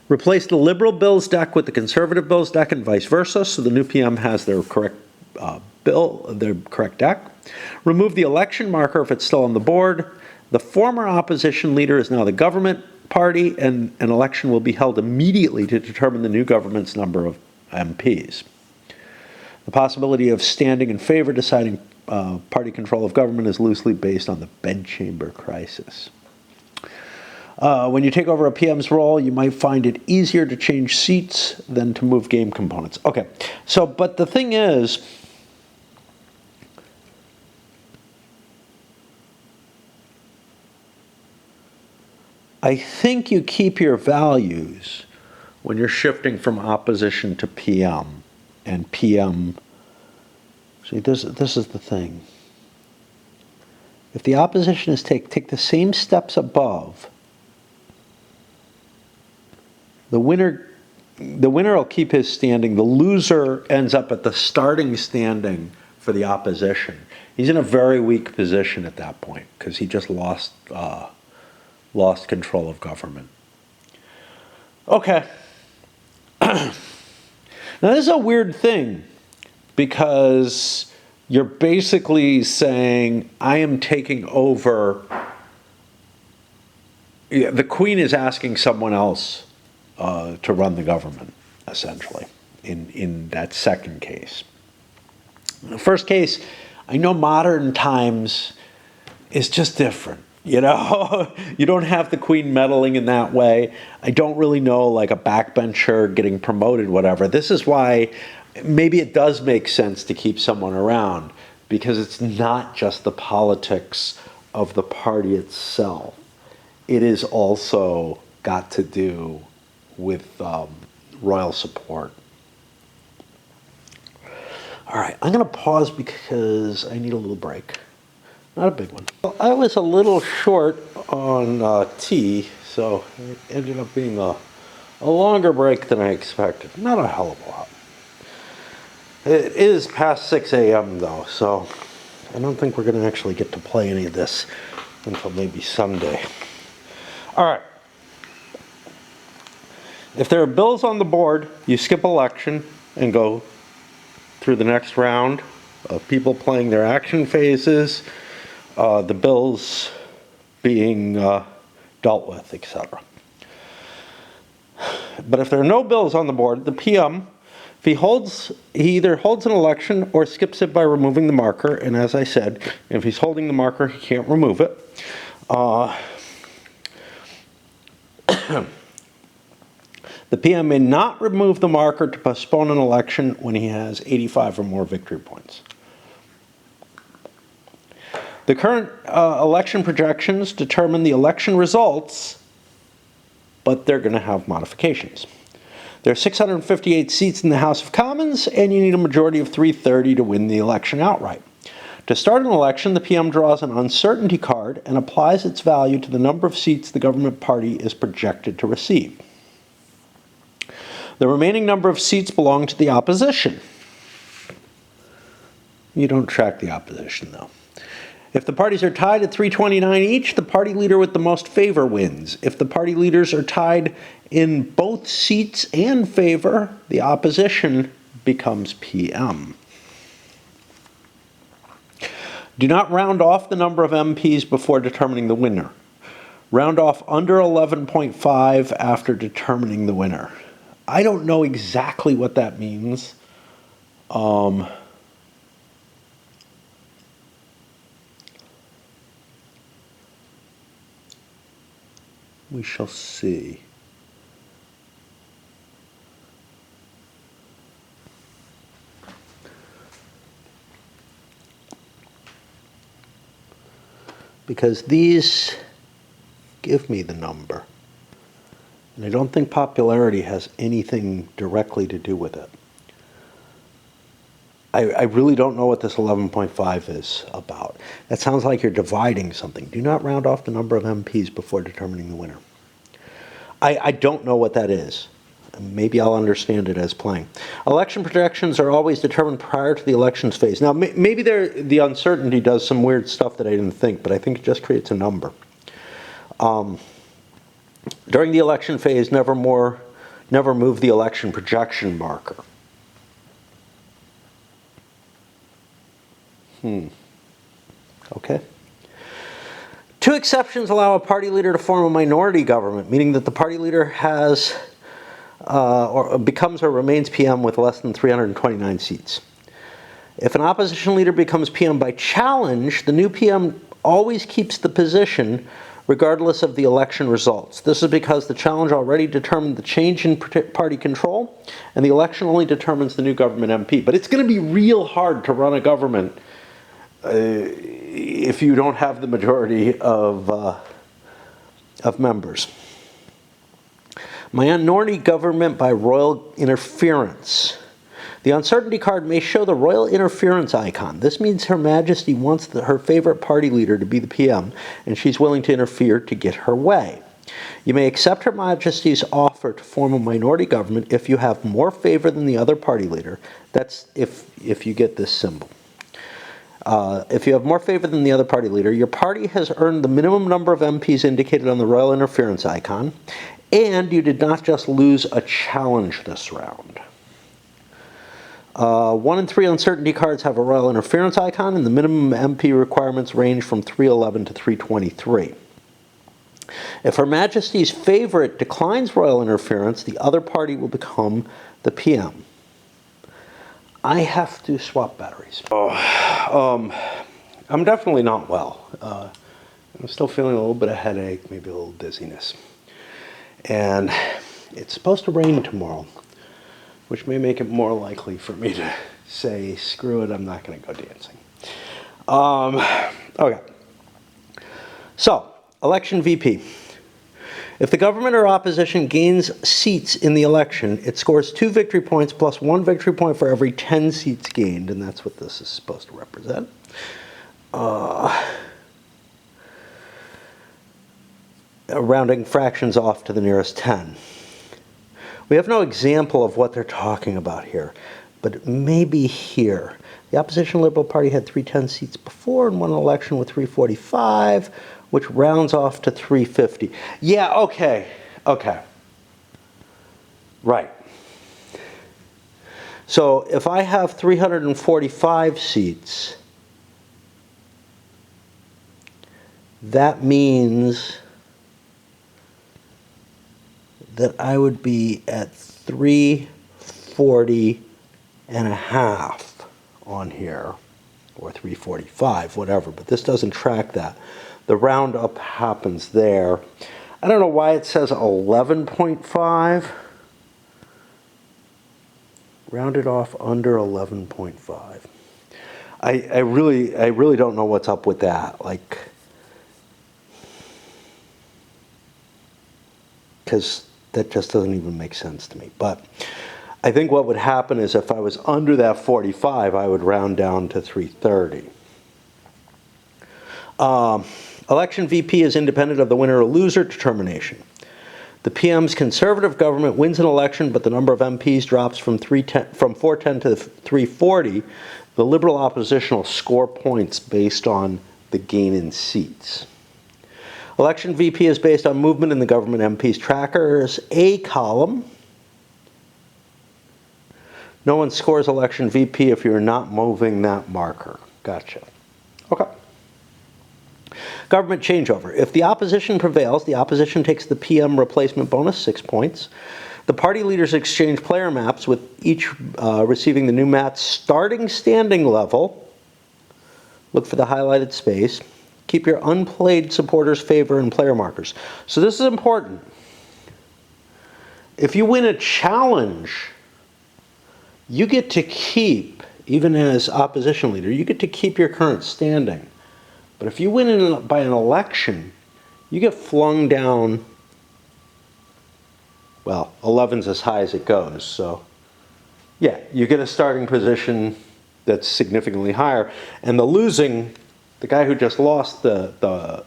S1: Replace the Liberal bills deck with the Conservative bills deck and vice versa, so the new PM has their correct their correct deck. Remove the election marker if it's still on the board. The former opposition leader is now the government party, and an election will be held immediately to determine the new government's number of MPs. The possibility of standing in favor deciding party control of government is loosely based on the bedchamber crisis. When you take over a PM's role, you might find it easier to change seats than to move game components. Okay, so, but the thing is, I think you keep your values when you're shifting from opposition to PM. And PM, see, this is the thing. If the opposition is take the same steps above, the winner will keep his standing. The loser ends up at the starting standing for the opposition. He's in a very weak position at that point because he just lost control of government. Okay. Now, this is a weird thing because you're basically saying, I am taking over. The Queen is asking someone else to run the government, essentially, in that second case. In the first case, I know modern times is just different. You know, you don't have the Queen meddling in that way. I don't really know, like, a backbencher getting promoted, whatever. This is why maybe it does make sense to keep someone around, because it's not just the politics of the party itself. It is also got to do with royal support. All right, I'm going to pause because I need a little break. Not a big one. Well, I was a little short on tea, so it ended up being a longer break than I expected. Not a hell of a lot. It is past 6 a.m. though, so I don't think we're going to actually get to play any of this until maybe Sunday. All right. If there are bills on the board, you skip election and go through the next round of people playing their action phases, the bills being dealt with, etc. But if there are no bills on the board, the PM, he either holds an election or skips it by removing the marker. And as I said, if he's holding the marker, he can't remove it. The PM may not remove the marker to postpone an election when he has 85 or more victory points. The current election projections determine the election results, but they're going to have modifications. There are 658 seats in the House of Commons, and you need a majority of 330 to win the election outright. To start an election, the PM draws an uncertainty card and applies its value to the number of seats the government party is projected to receive. The remaining number of seats belong to the opposition. You don't track the opposition, though. If the parties are tied at 329 each, the party leader with the most favor wins. If the party leaders are tied in both seats and favor, the opposition becomes PM. Do not round off the number of MPs before determining the winner. Round off under 11.5 after determining the winner. I don't know exactly what that means. We shall see. Because these give me the number. And I don't think popularity has anything directly to do with it. I really don't know what this 11.5 is about. That sounds like you're dividing something. Do not round off the number of MPs before determining the winner. I don't know what that is. Maybe I'll understand it as playing. Election projections are always determined prior to the elections phase. Now, maybe the uncertainty does some weird stuff that I didn't think, but I think it just creates a number. During the election phase, never move the election projection marker. Okay. Two exceptions allow a party leader to form a minority government, meaning that the party leader has or becomes or remains PM with less than 329 seats. If an opposition leader becomes PM by challenge, the new PM always keeps the position regardless of the election results. This is because the challenge already determined the change in party control, and the election only determines the new government MP. But it's going to be real hard to run a government if you don't have the majority of members. Minority government by royal interference. The uncertainty card may show the royal interference icon. This means Her Majesty wants her favorite party leader to be the PM, and she's willing to interfere to get her way. You may accept Her Majesty's offer to form a minority government if you have more favor than the other party leader. That's if you get this symbol. If you have more favor than the other party leader, your party has earned the minimum number of MPs indicated on the royal interference icon, and you did not just lose a challenge this round. 1 and 3 uncertainty cards have a royal interference icon, and the minimum MP requirements range from 311 to 323. If Her Majesty's favorite declines royal interference, the other party will become the PM. I have to swap batteries. I'm definitely not well. I'm still feeling a little bit of headache, maybe a little dizziness. And it's supposed to rain tomorrow, which may make it more likely for me to say, screw it, I'm not going to go dancing. Okay. So, election VP. If the government or opposition gains seats in the election, it scores 2 victory points plus 1 victory point for every 10 seats gained, and that's what this is supposed to represent. Rounding fractions off to the nearest 10. We have no example of what they're talking about here, but maybe here. The opposition Liberal Party had 310 seats before and won an election with 345, which rounds off to 350. Yeah, okay. Right. So if I have 345 seats, that means that I would be at 340 and a half on here, or 345, whatever, but this doesn't track that. The roundup happens there. I don't know why it says 11.5. Rounded off under 11.5. I really don't know what's up with that. Like, because that just doesn't even make sense to me. But I think what would happen is if I was under that 45, I would round down to 330. Election VP is independent of the winner or loser determination. The PM's conservative government wins an election, but the number of MPs drops from 410 to 340. The Liberal opposition will score points based on the gain in seats. Election VP is based on movement in the government MPs trackers A column. No one scores election VP if you're not moving that marker. Gotcha. Okay. Government changeover. If the opposition prevails, the opposition takes the PM replacement bonus, 6 points. The party leaders exchange player maps, with each receiving the new map's starting standing level. Look for the highlighted space. Keep your unplayed supporters' favor and player markers. So this is important. If you win a challenge, you get to keep, even as opposition leader, you get to keep your current standing. But if you win by an election, you get flung down, well, 11's as high as it goes. So, yeah, you get a starting position that's significantly higher. And the losing, the guy who just lost the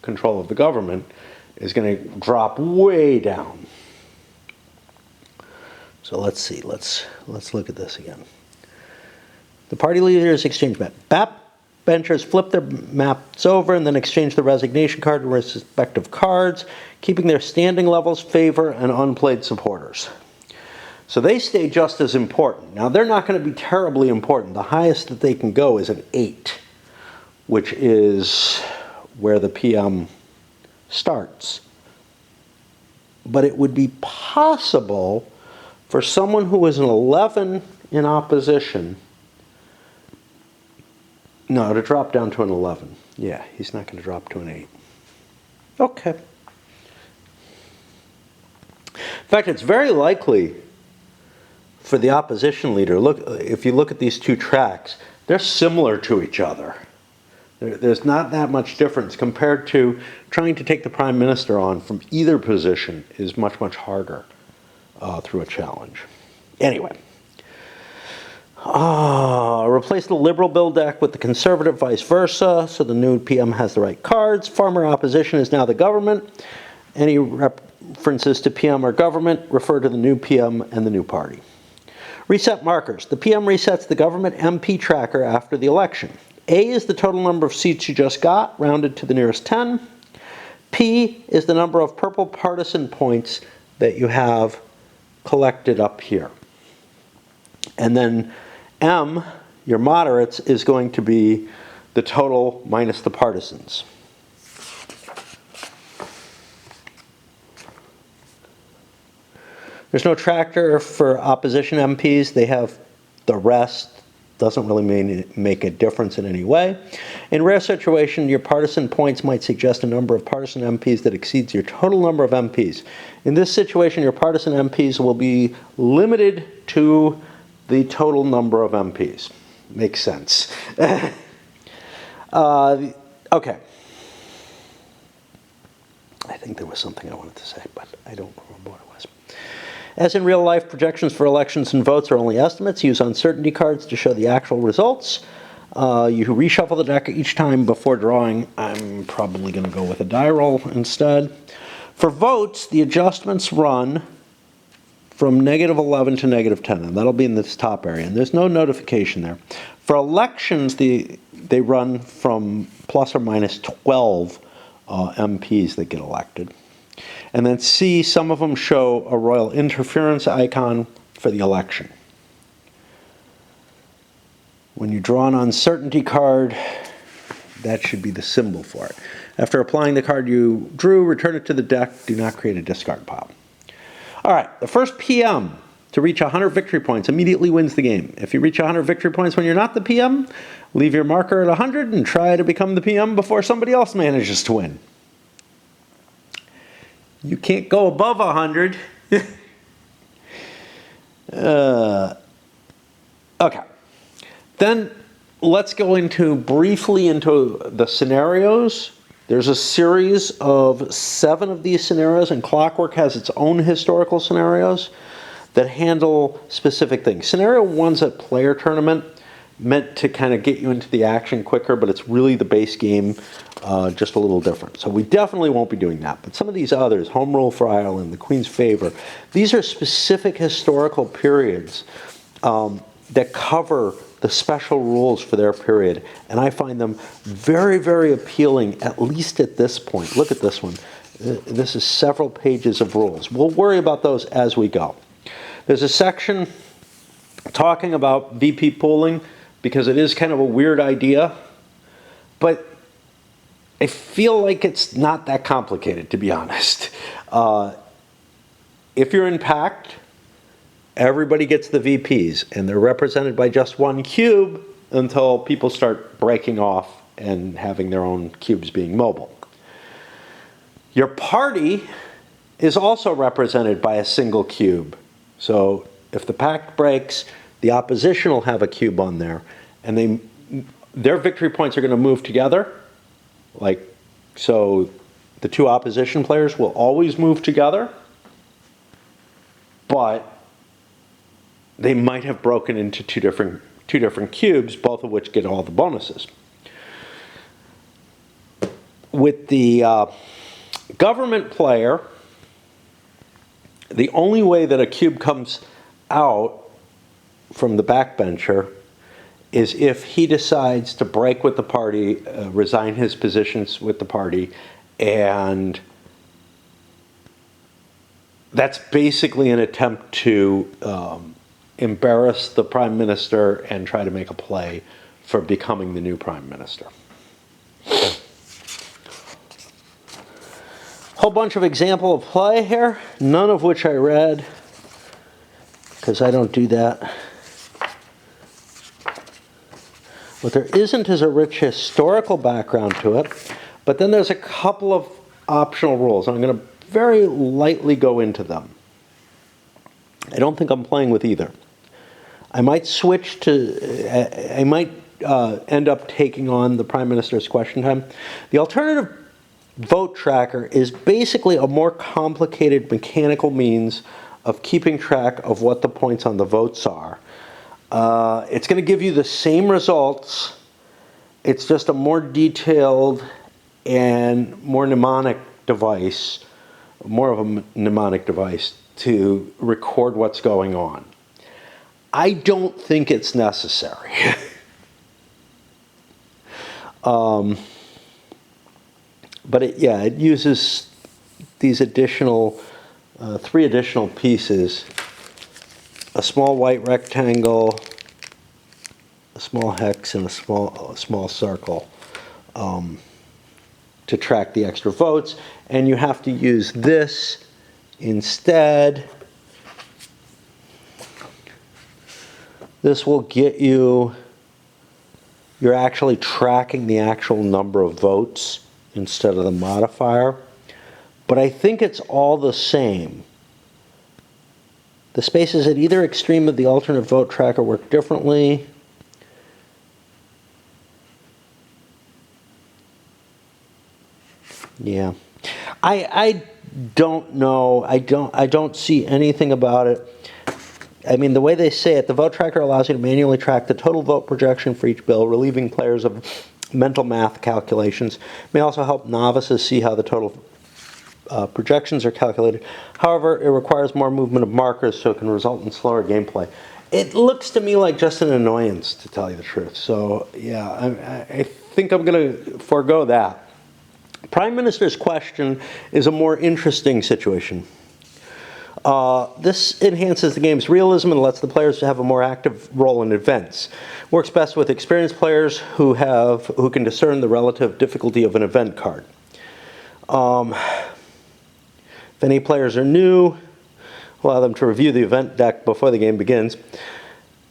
S1: control of the government, is going to drop way down. So let's see. Let's look at this again. The party leaders exchange backbenchers flip their maps over and then exchange the resignation card and respective cards, keeping their standing levels, favor, and unplayed supporters. So they stay just as important. Now, they're not going to be terribly important. The highest that they can go is an 8, which is where the PM starts. But it would be possible for someone who is an 11 in opposition, no, to drop down to an 11. Yeah, he's not going to drop to an 8. Okay. In fact, it's very likely for the opposition leader, if you look at these two tracks, they're similar to each other. There's not that much difference compared to trying to take the prime minister on from either position is much, much harder through a challenge. Anyway. Replace the Liberal bill deck with the Conservative, vice versa, so the new PM has the right cards. Farmer opposition is now the government. Any references to PM or government refer to the new PM and the new party. Reset markers. The PM resets the government MP tracker after the election. A is the total number of seats you just got, rounded to the nearest 10. P is the number of purple partisan points that you have collected up here. And then M, your moderates, is going to be the total minus the partisans. There's no tracker for opposition MPs. They have the rest. Doesn't really make a difference in any way. In rare situation, your partisan points might suggest a number of partisan MPs that exceeds your total number of MPs. In this situation, your partisan MPs will be limited to the total number of MPs. Makes sense. Okay. I think there was something I wanted to say, but I don't remember what it was. As in real life, projections for elections and votes are only estimates. Use uncertainty cards to show the actual results. You reshuffle the deck each time before drawing. I'm probably going to go with a die roll instead. For votes, the adjustments run from -11 to -10, and that'll be in this top area, and there's no notification there. For elections, they run from plus or minus 12 MPs that get elected. And then C, some of them show a royal interference icon for the election. When you draw an uncertainty card, that should be the symbol for it. After applying the card you drew, return it to the deck. Do not create a discard pile. All right, the first PM to reach 100 victory points immediately wins the game. If you reach 100 victory points when you're not the PM, leave your marker at 100 and try to become the PM before somebody else manages to win. You can't go above 100. Okay. Then let's go briefly into the scenarios. There's a series of 7 of these scenarios, and Clockwork has its own historical scenarios that handle specific things. Scenario 1's a player tournament, meant to kind of get you into the action quicker, but it's really the base game, just a little different. So we definitely won't be doing that. But some of these others, Home Rule for Ireland, The Queen's Favor, these are specific historical periods that cover the special rules for their period. And I find them very, very appealing, at least at this point. Look at this one. This is several pages of rules. We'll worry about those as we go. There's a section talking about VP pooling, because it is kind of a weird idea. but I feel like it's not that complicated, to be honest. If you're in Pact, everybody gets the VPs, and they're represented by just one cube until people start breaking off and having their own cubes being mobile. Your party is also represented by a single cube. So if the Pact breaks, the opposition will have a cube on there, and their victory points are going to move together. So the two opposition players will always move together, but they might have broken into two different cubes, both of which get all the bonuses. With the government player, the only way that a cube comes out from the backbencher is if he decides to break with the party, resign his positions with the party, and that's basically an attempt to embarrass the prime minister and try to make a play for becoming the new prime minister. Whole bunch of example of play here, none of which I read, because I don't do that. What there isn't is a rich historical background to it, but then there's a couple of optional rules. I'm going to very lightly go into them. I don't think I'm playing with either. I might switch to, I might end up taking on the Prime Minister's Question Time. The alternative vote tracker is basically a more complicated mechanical means of keeping track of what the points on the votes are. It's going to give you the same results. It's just a more detailed and more mnemonic device, more of a mnemonic device to record what's going on. I don't think it's necessary. But it uses these additional, 3 additional pieces: a small white rectangle, a small hex, and a small circle to track the extra votes. And you have to use this instead. This will get you, you're actually tracking the actual number of votes instead of the modifier. But I think it's all the same. The spaces at either extreme of the alternate vote tracker work differently. Yeah. I don't know. I don't see anything about it. I mean, the way they say it, the vote tracker allows you to manually track the total vote projection for each bill, relieving players of mental math calculations. It may also help novices see how the total projections are calculated. However, it requires more movement of markers, so it can result in slower gameplay. It looks to me like just an annoyance, to tell you the truth. So, yeah, I think I'm going to forego that. Prime Minister's Question is a more interesting situation. This enhances the game's realism and lets the players have a more active role in events. Works best with experienced players who can discern the relative difficulty of an event card. If any players are new, allow them to review the event deck before the game begins.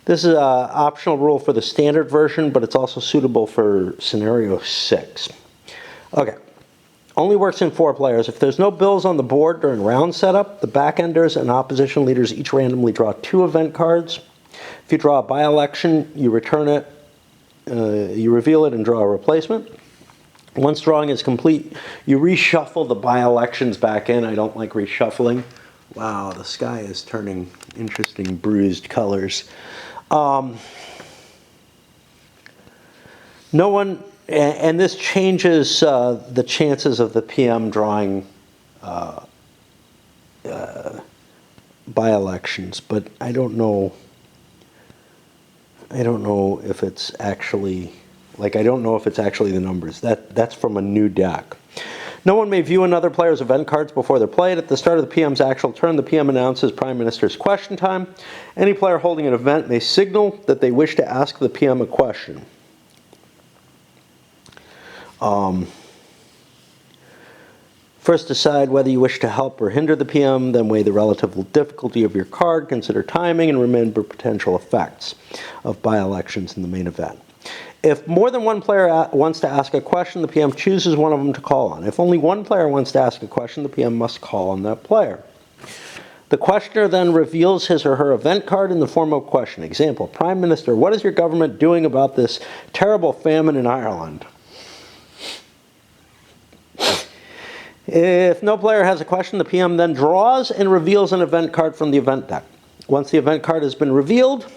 S1: This is an optional rule for the standard version, but it's also suitable for scenario 6. Okay. Only works in 4 players. If there's no bills on the board during round setup, the backenders and opposition leaders each randomly draw 2 event cards. If you draw a by-election, you return it, you reveal it and draw a replacement. Once drawing is complete, you reshuffle the by-elections back in. I don't like reshuffling. Wow, the sky is turning interesting bruised colors. No one... And this changes the chances of the PM drawing by-elections, but I don't know if it's actually, I don't know if it's actually the numbers. That's from a new deck. No one may view another player's event cards before they're played. At the start of the PM's actual turn, the PM announces Prime Minister's Question Time. Any player holding an event may signal that they wish to ask the PM a question. First, decide whether you wish to help or hinder the PM, then weigh the relative difficulty of your card, consider timing, and remember potential effects of by-elections in the main event. If more than one player wants to ask a question, the PM chooses one of them to call on. If only one player wants to ask a question, the PM must call on that player. The questioner then reveals his or her event card in the form of a question. Example, Prime Minister, what is your government doing about this terrible famine in Ireland? If no player has a question, the PM then draws and reveals an event card from the event deck. Once the event card has been revealed,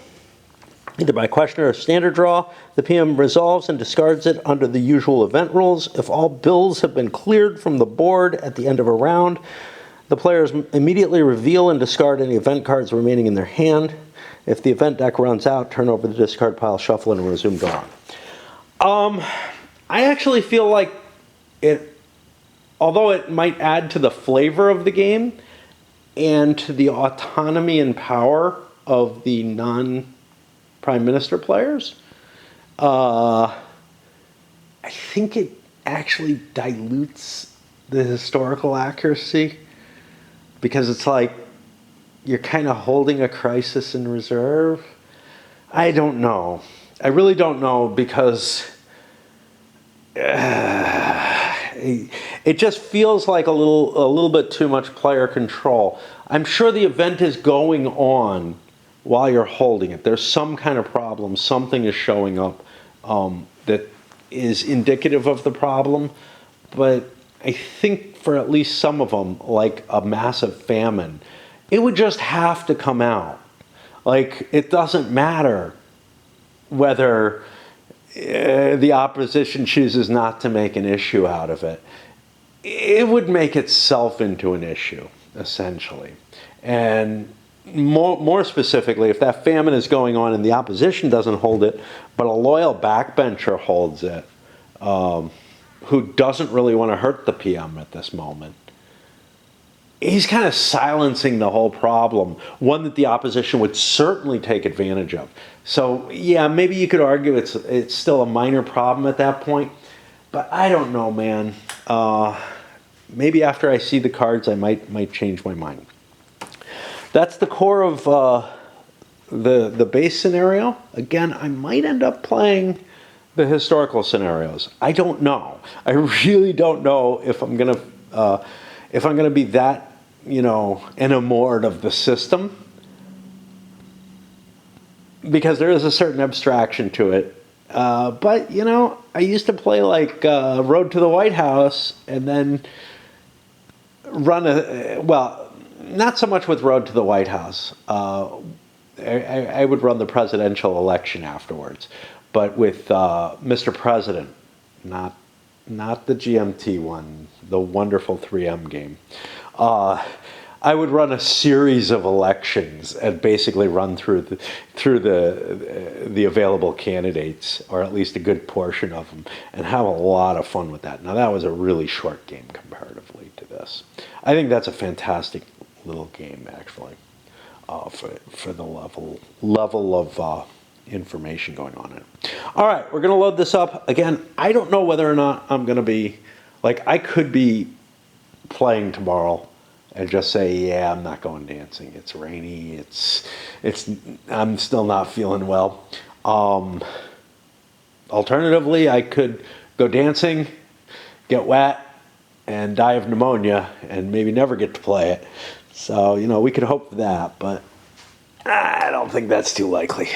S1: either by questioner or standard draw, the PM resolves and discards it under the usual event rules. If all bills have been cleared from the board at the end of a round, the players immediately reveal and discard any event cards remaining in their hand. If the event deck runs out, turn over the discard pile, shuffle it, and resume drawing. I actually feel like although it might add to the flavor of the game and to the autonomy and power of the non-Prime Minister players, I think it actually dilutes the historical accuracy, because it's like you're kind of holding a crisis in reserve. I don't know. I really don't know, because it just feels like a little bit too much player control. I'm sure the event is going on while you're holding it. There's some kind of problem. Something is showing up that is indicative of the problem. But I think for at least some of them, like a massive famine, it would just have to come out. Like, it doesn't matter whether the opposition chooses not to make an issue out of it. It would make itself into an issue, essentially. And more specifically, if that famine is going on and the opposition doesn't hold it, but a loyal backbencher holds it, who doesn't really want to hurt the PM at this moment, he's kind of silencing the whole problem, one that the opposition would certainly take advantage of. So, yeah, maybe you could argue it's still a minor problem at that point, but I don't know, man. Maybe after I see the cards, I might change my mind. That's the core of the base scenario. Again, I might end up playing the historical scenarios. I don't know. I really don't know if I'm gonna be that, enamored of the system, because there is a certain abstraction to it. But I used to play like Road to the White House, and then run not so much with Road to the White House. I would run the presidential election afterwards, but with Mr. President, not the GMT one, the wonderful 3M game. I would run a series of elections and basically run through the available candidates, or at least a good portion of them, and have a lot of fun with that. Now, that was a really short game comparatively to this. I think that's a fantastic little game, actually, for the level of information going on in it. All right, we're going to load this up. Again, I don't know whether or not I'm going to be, I could be playing tomorrow and just say, yeah, I'm not going dancing. It's rainy. I'm still not feeling well. Alternatively, I could go dancing, get wet, and die of pneumonia, and maybe never get to play it. So, we could hope for that, but I don't think that's too likely.